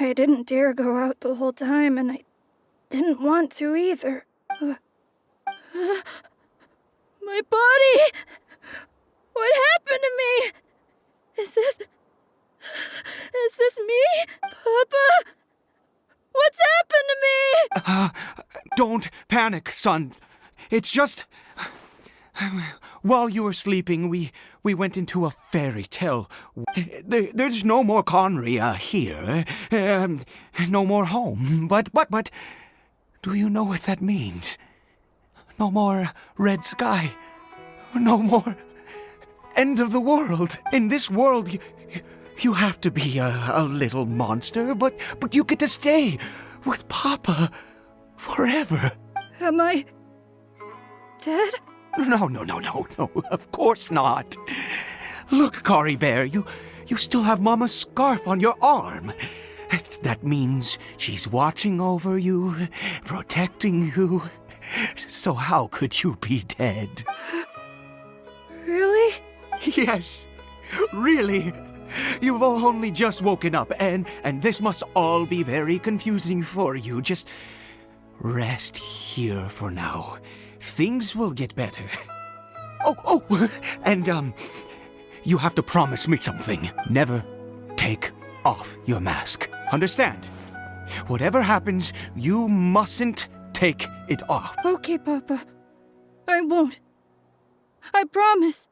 I didn't dare go out the whole time, and I didn't want to either. My body! What happened to me? Is this me? Papa? What's happened to me? Don't panic, son. It's just... While you were sleeping, we went into a fairy tale. There's no more khaenri'ah here. No more home. But... Do you know what that means? No more red sky. No more end of the world. In this world, you have to be a little monster, but you get to stay with Papa forever. Am I dead? No, of course not. Look, Caribert, you still have Mama's scarf on your arm. That means she's watching over you, protecting you. So how could you be dead? Really? Yes, really. You've only just woken up, and this must all be very confusing for you. Just rest here for now. Things will get better. Oh, and you have to promise me something. Never take off your mask. Understand? Whatever happens, you mustn't take it off. Okay, Papa. I won't. I promise.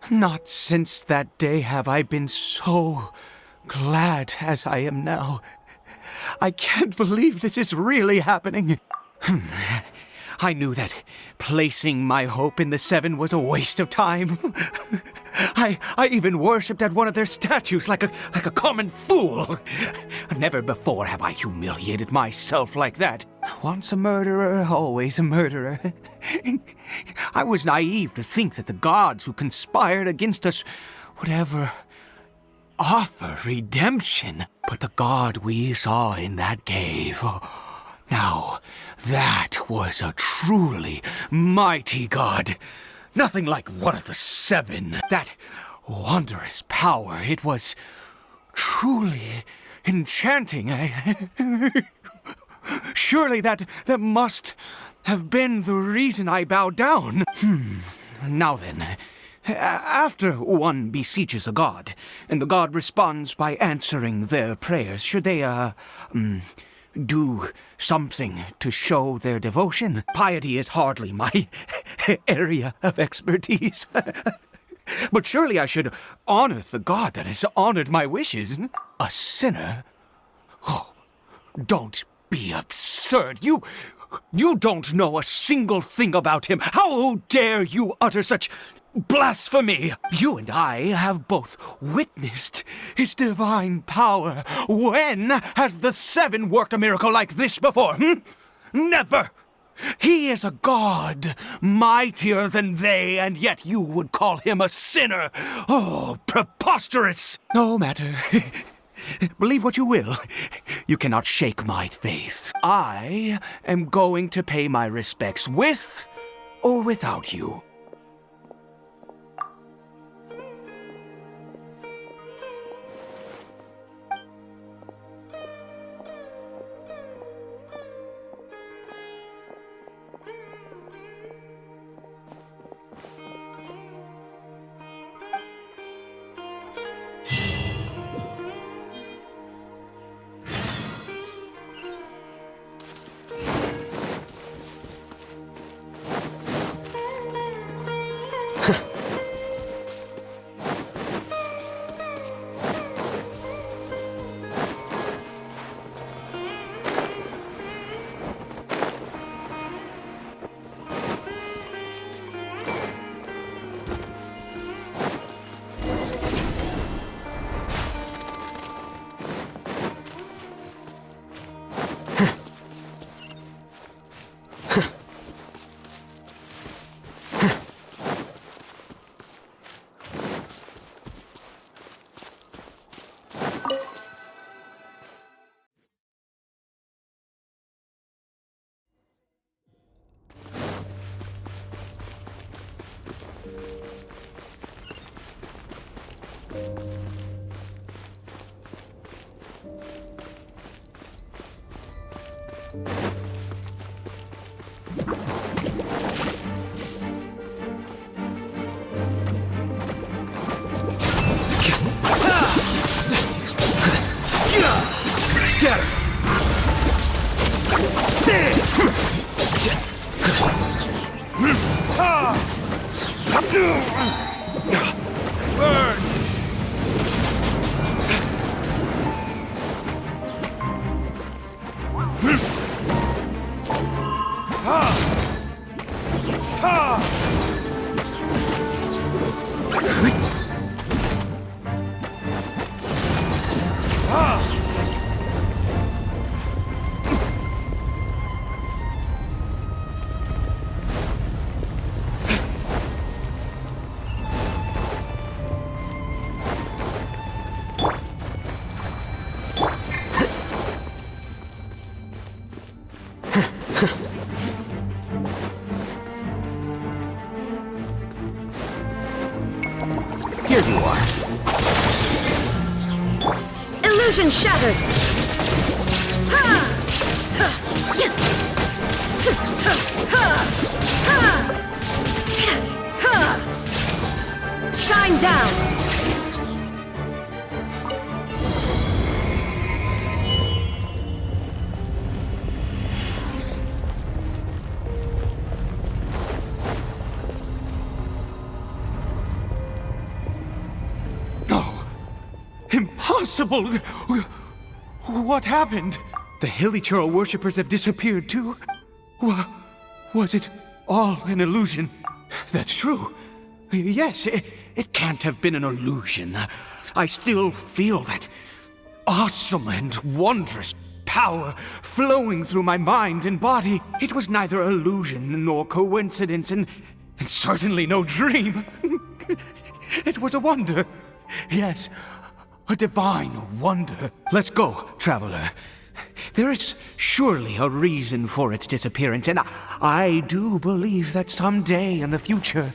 Not since that day have I been so glad as I am now. I can't believe this is really happening. I knew that placing my hope in the Seven was a waste of time. I even worshipped at one of their statues like a common fool. Never before have I humiliated myself like that. Once a murderer, always a murderer. I was naive to think that the gods who conspired against us would ever offer redemption. But the god we saw in that cave... Now, that was a truly mighty god. Nothing like one of the Seven. That wondrous power, it was truly enchanting. Surely that must have been the reason I bowed down. Now then, after one beseeches a god, and the god responds by answering their prayers, should they, do something to show their devotion? Piety is hardly my area of expertise. But surely I should honor the god that has honored my wishes. A sinner? Oh, don't be absurd. You don't know a single thing about him. How dare you utter such blasphemy? You and I have both witnessed his divine power. When has the Seven worked a miracle like this before? Never! He is a god, mightier than they, and yet you would call him a sinner. Oh, preposterous! No matter. Believe what you will. You cannot shake my faith. I am going to pay my respects with or without you. Here you are. Illusion shattered! Shine down! Impossible! What happened? The Hilichurl worshippers have disappeared too? Was it all an illusion? That's true. Yes, it can't have been an illusion. I still feel that awesome and wondrous power flowing through my mind and body. It was neither illusion nor coincidence, and certainly no dream. It was a wonder. Yes, a divine wonder. Let's go, traveler. There is surely a reason for its disappearance, and I do believe that someday in the future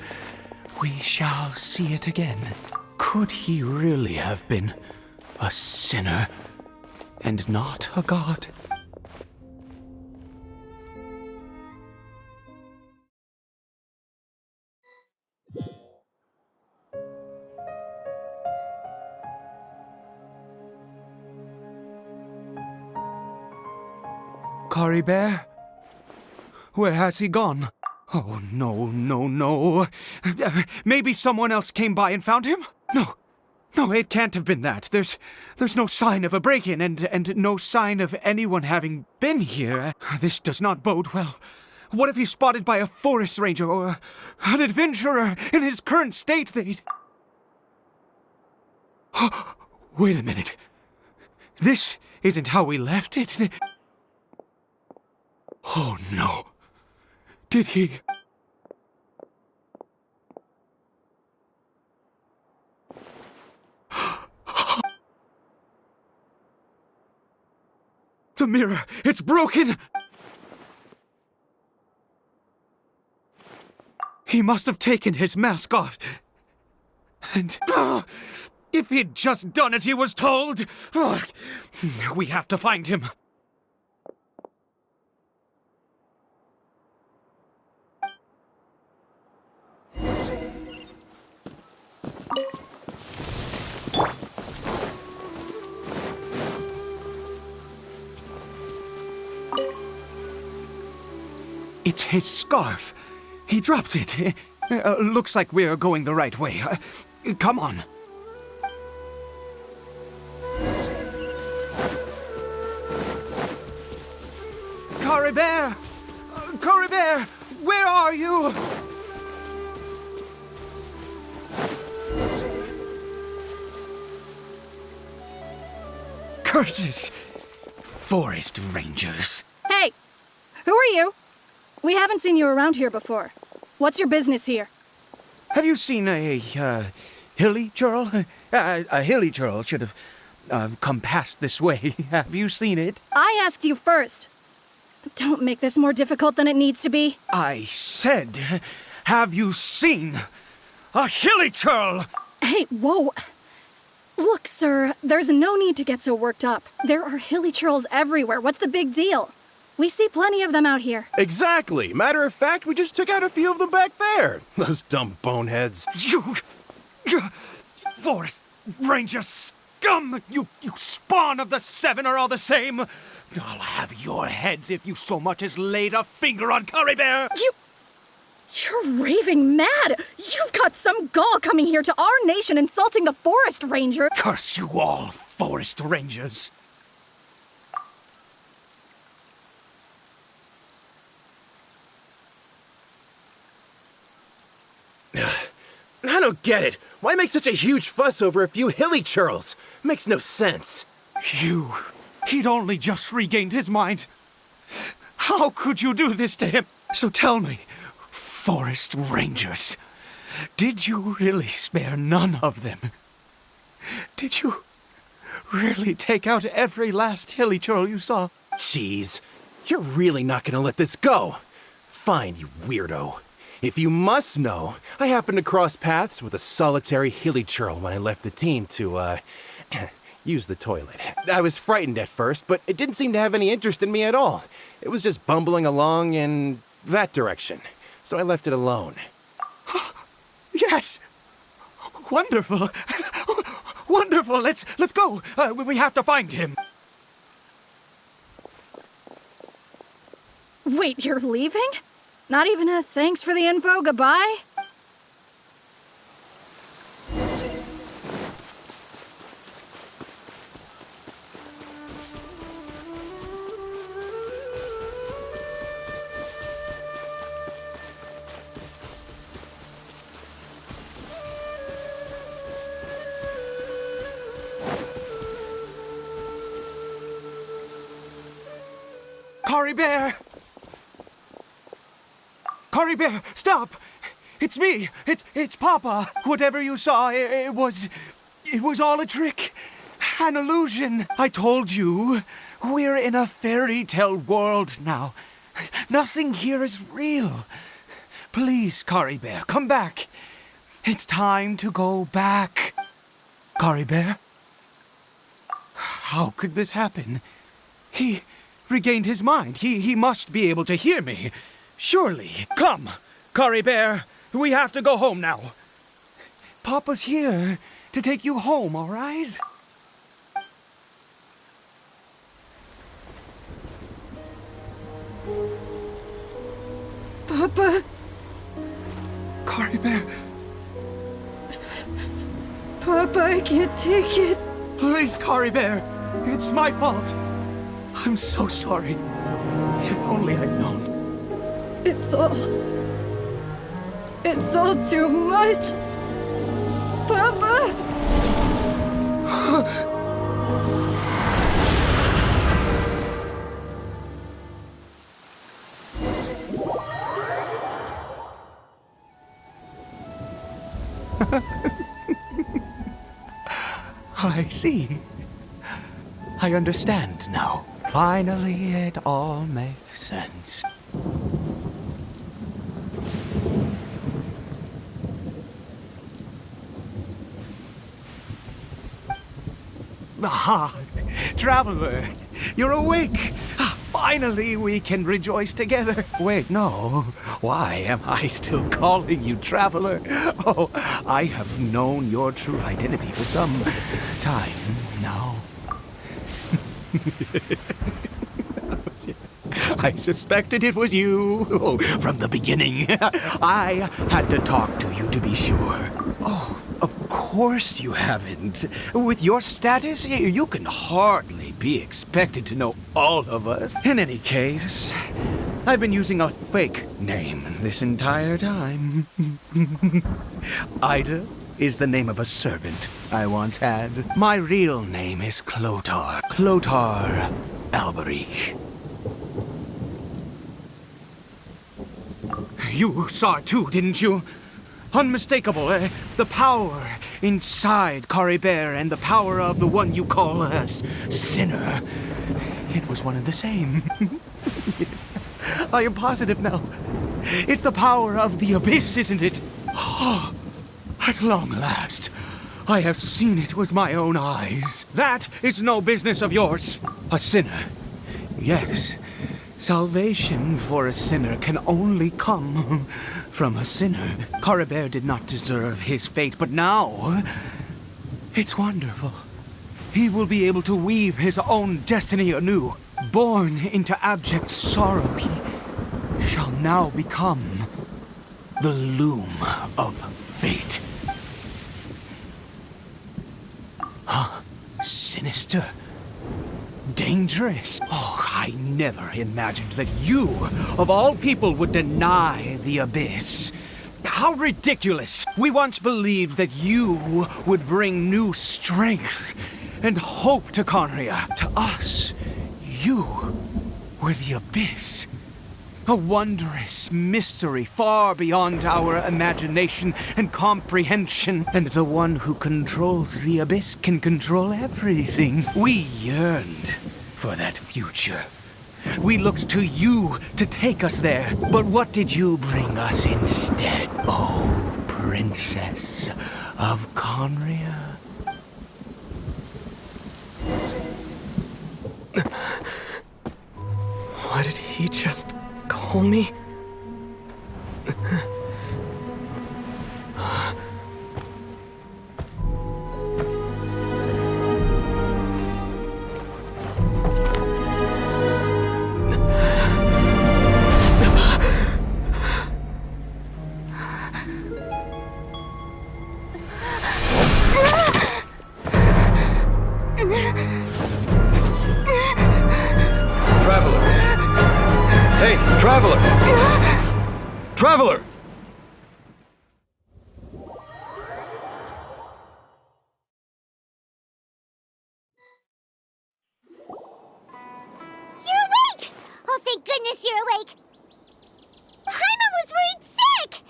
we shall see it again. Could he really have been a sinner and not a god? Caribert? Where has he gone? Oh, no. Maybe someone else came by and found him? No, it can't have been that. There's no sign of a break-in and no sign of anyone having been here. This does not bode well. What if he's spotted by a forest ranger or an adventurer in his current state? Wait a minute. This isn't how we left it. Oh, no. Did he... The mirror! It's broken! He must have taken his mask off. And... if he'd just done as he was told! We have to find him. It's his scarf. He dropped it. Looks like we're going the right way. Come on. Caribert! Caribert! Where are you? Curses! Forest rangers. Hey! Who are you? We haven't seen you around here before. What's your business here? Have you seen a Hilichurl? A Hilichurl should have come past this way. Have you seen it? I asked you first. Don't make this more difficult than it needs to be. I said, have you seen a Hilichurl? Hey, whoa. Look, sir, there's no need to get so worked up. There are Hilichurls everywhere. What's the big deal? We see plenty of them out here. Exactly. Matter of fact, we just took out a few of them back there. Those dumb boneheads. You Forest Ranger scum! You spawn of the Seven are all the same. I'll have your heads if you so much as laid a finger on Caribert. You're raving mad! You've got some gall coming here to our nation insulting the Forest Ranger! Curse you all, Forest Rangers! I don't get it. Why make such a huge fuss over a few Hilichurls? Makes no sense. He'd only just regained his mind. How could you do this to him? So tell me, Forest Rangers, did you really spare none of them? Did you really take out every last Hilichurl you saw? Jeez, you're really not gonna let this go. Fine, you weirdo. If you must know, I happened to cross paths with a solitary Hilichurl when I left the team to, use the toilet. I was frightened at first, but it didn't seem to have any interest in me at all. It was just bumbling along in that direction, so I left it alone. Yes! Wonderful. Wonderful. Let's go. We have to find him. Wait, you're leaving? Not even a thanks for the info, goodbye? Caribert! Caribert, stop! It's me! It's Papa! Whatever you saw, it was all a trick. An illusion. I told you, we're in a fairy tale world now. Nothing here is real. Please, Caribert, come back. It's time to go back. Caribert? How could this happen? He regained his mind. He must be able to hear me. Surely. Come, Caribert. We have to go home now. Papa's here to take you home, all right? Papa. Caribert. Papa, I can't take it. Please, Caribert. It's my fault. I'm so sorry. If only I'd known. It's all too much. Papa! I see. I understand now. Finally, it all makes sense. Ah, Traveler, you're awake. Finally, we can rejoice together. Wait, no. Why am I still calling you Traveler? Oh, I have known your true identity for some time now. I suspected it was you from the beginning. I had to talk to you to be sure. Oh, of course you haven't. With your status, you can hardly be expected to know all of us. In any case, I've been using a fake name this entire time. Ida is the name of a servant I once had. My real name is Clotar. Clotar Alberich. You saw it too, didn't you? Unmistakable, the power inside Caribert and the power of the one you call a sinner. It was one and the same. I am positive now. It's the power of the abyss, isn't it? Oh, at long last, I have seen it with my own eyes. That is no business of yours. A sinner. Yes. Salvation for a sinner can only come from a sinner. Caribert did not deserve his fate, but now it's wonderful. He will be able to weave his own destiny anew. Born into abject sorrow, he shall now become the loom of fate. Sinister. Dangerous. Oh, I never imagined that you, of all people, would deny the abyss. How ridiculous! We once believed that you would bring new strength and hope to khaenri'ah. To us, you were the abyss. A wondrous mystery far beyond our imagination and comprehension. And the one who controls the abyss can control everything. We yearned for that future. We looked to you to take us there. But what did you bring us instead? Oh, Princess of khaenri'ah. Why did he just call me? Traveler! Traveler! You're awake! Oh, thank goodness you're awake! Paimon was worried sick!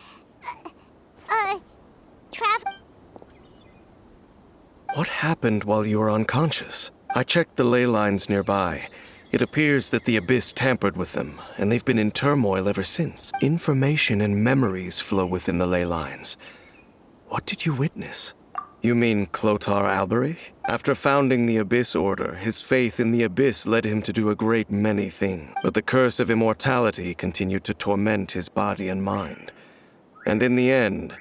What happened while you were unconscious? I checked the ley lines nearby. It appears that the Abyss tampered with them, and they've been in turmoil ever since. Information and memories flow within the ley lines. What did you witness? You mean Clothar Alberich? After founding the Abyss Order, his faith in the Abyss led him to do a great many things. But the curse of immortality continued to torment his body and mind. And in the end,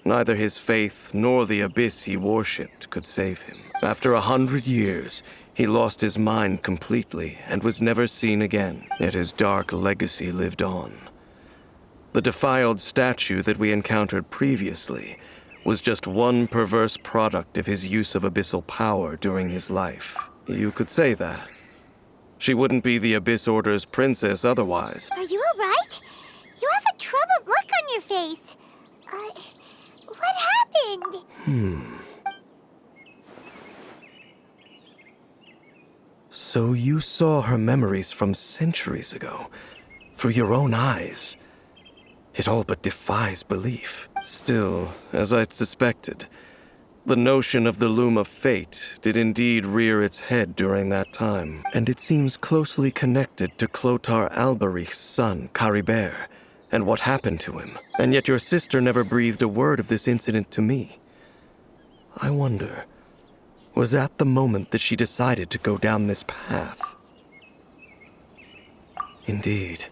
neither his faith nor the Abyss he worshipped could save him. After 100 years, he lost his mind completely and was never seen again. Yet his dark legacy lived on. The defiled statue that we encountered previously was just one perverse product of his use of abyssal power during his life. You could say that. She wouldn't be the Abyss Order's princess otherwise. Are you alright? You have a troubled look on your face. What happened? So you saw her memories from centuries ago, through your own eyes. It all but defies belief. Still, as I'd suspected, the notion of the Loom of Fate did indeed rear its head during that time, and it seems closely connected to Clothar Alberich's son, Caribert, and what happened to him. And yet your sister never breathed a word of this incident to me. I wonder, was that the moment that she decided to go down this path? Indeed.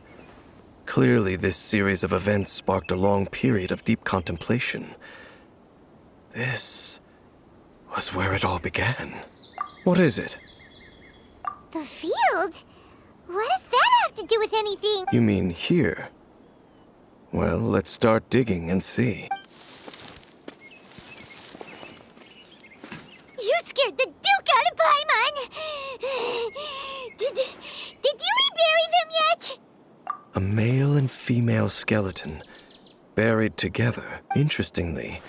Clearly, this series of events sparked a long period of deep contemplation. This was where it all began. What is it? The field? What does that have to do with anything? You mean here? Well, let's start digging and see. You scared the Duke out of Paimon! Did you rebury them yet? A male and female skeleton, buried together. Interestingly,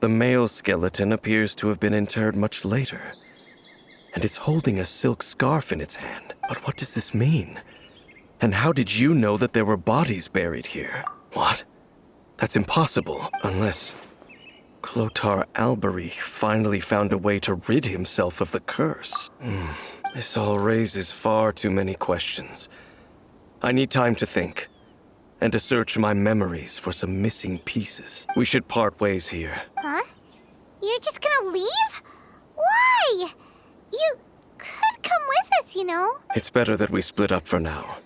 the male skeleton appears to have been interred much later, and it's holding a silk scarf in its hand. But what does this mean? And how did you know that there were bodies buried here? What? That's impossible, unless Clothar Alberich finally found a way to rid himself of the curse. This all raises far too many questions. I need time to think, and to search my memories for some missing pieces. We should part ways here. Huh? You're just gonna leave? Why? You could come with us, you know. It's better that we split up for now.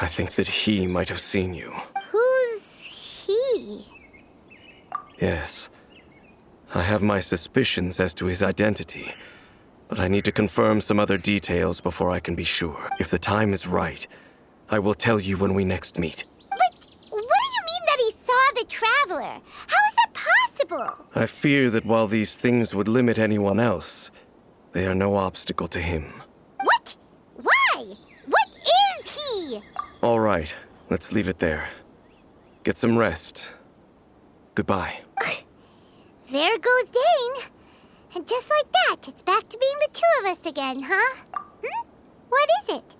I think that he might have seen you. Who's he? Yes. I have my suspicions as to his identity, but I need to confirm some other details before I can be sure. If the time is right, I will tell you when we next meet. But what do you mean that he saw the Traveler? How is that possible? I fear that while these things would limit anyone else, they are no obstacle to him. What? Why? What is he? All right, let's leave it there. Get some rest. Goodbye. There goes Dane. And just like that, it's back to being the two of us again, huh? What is it?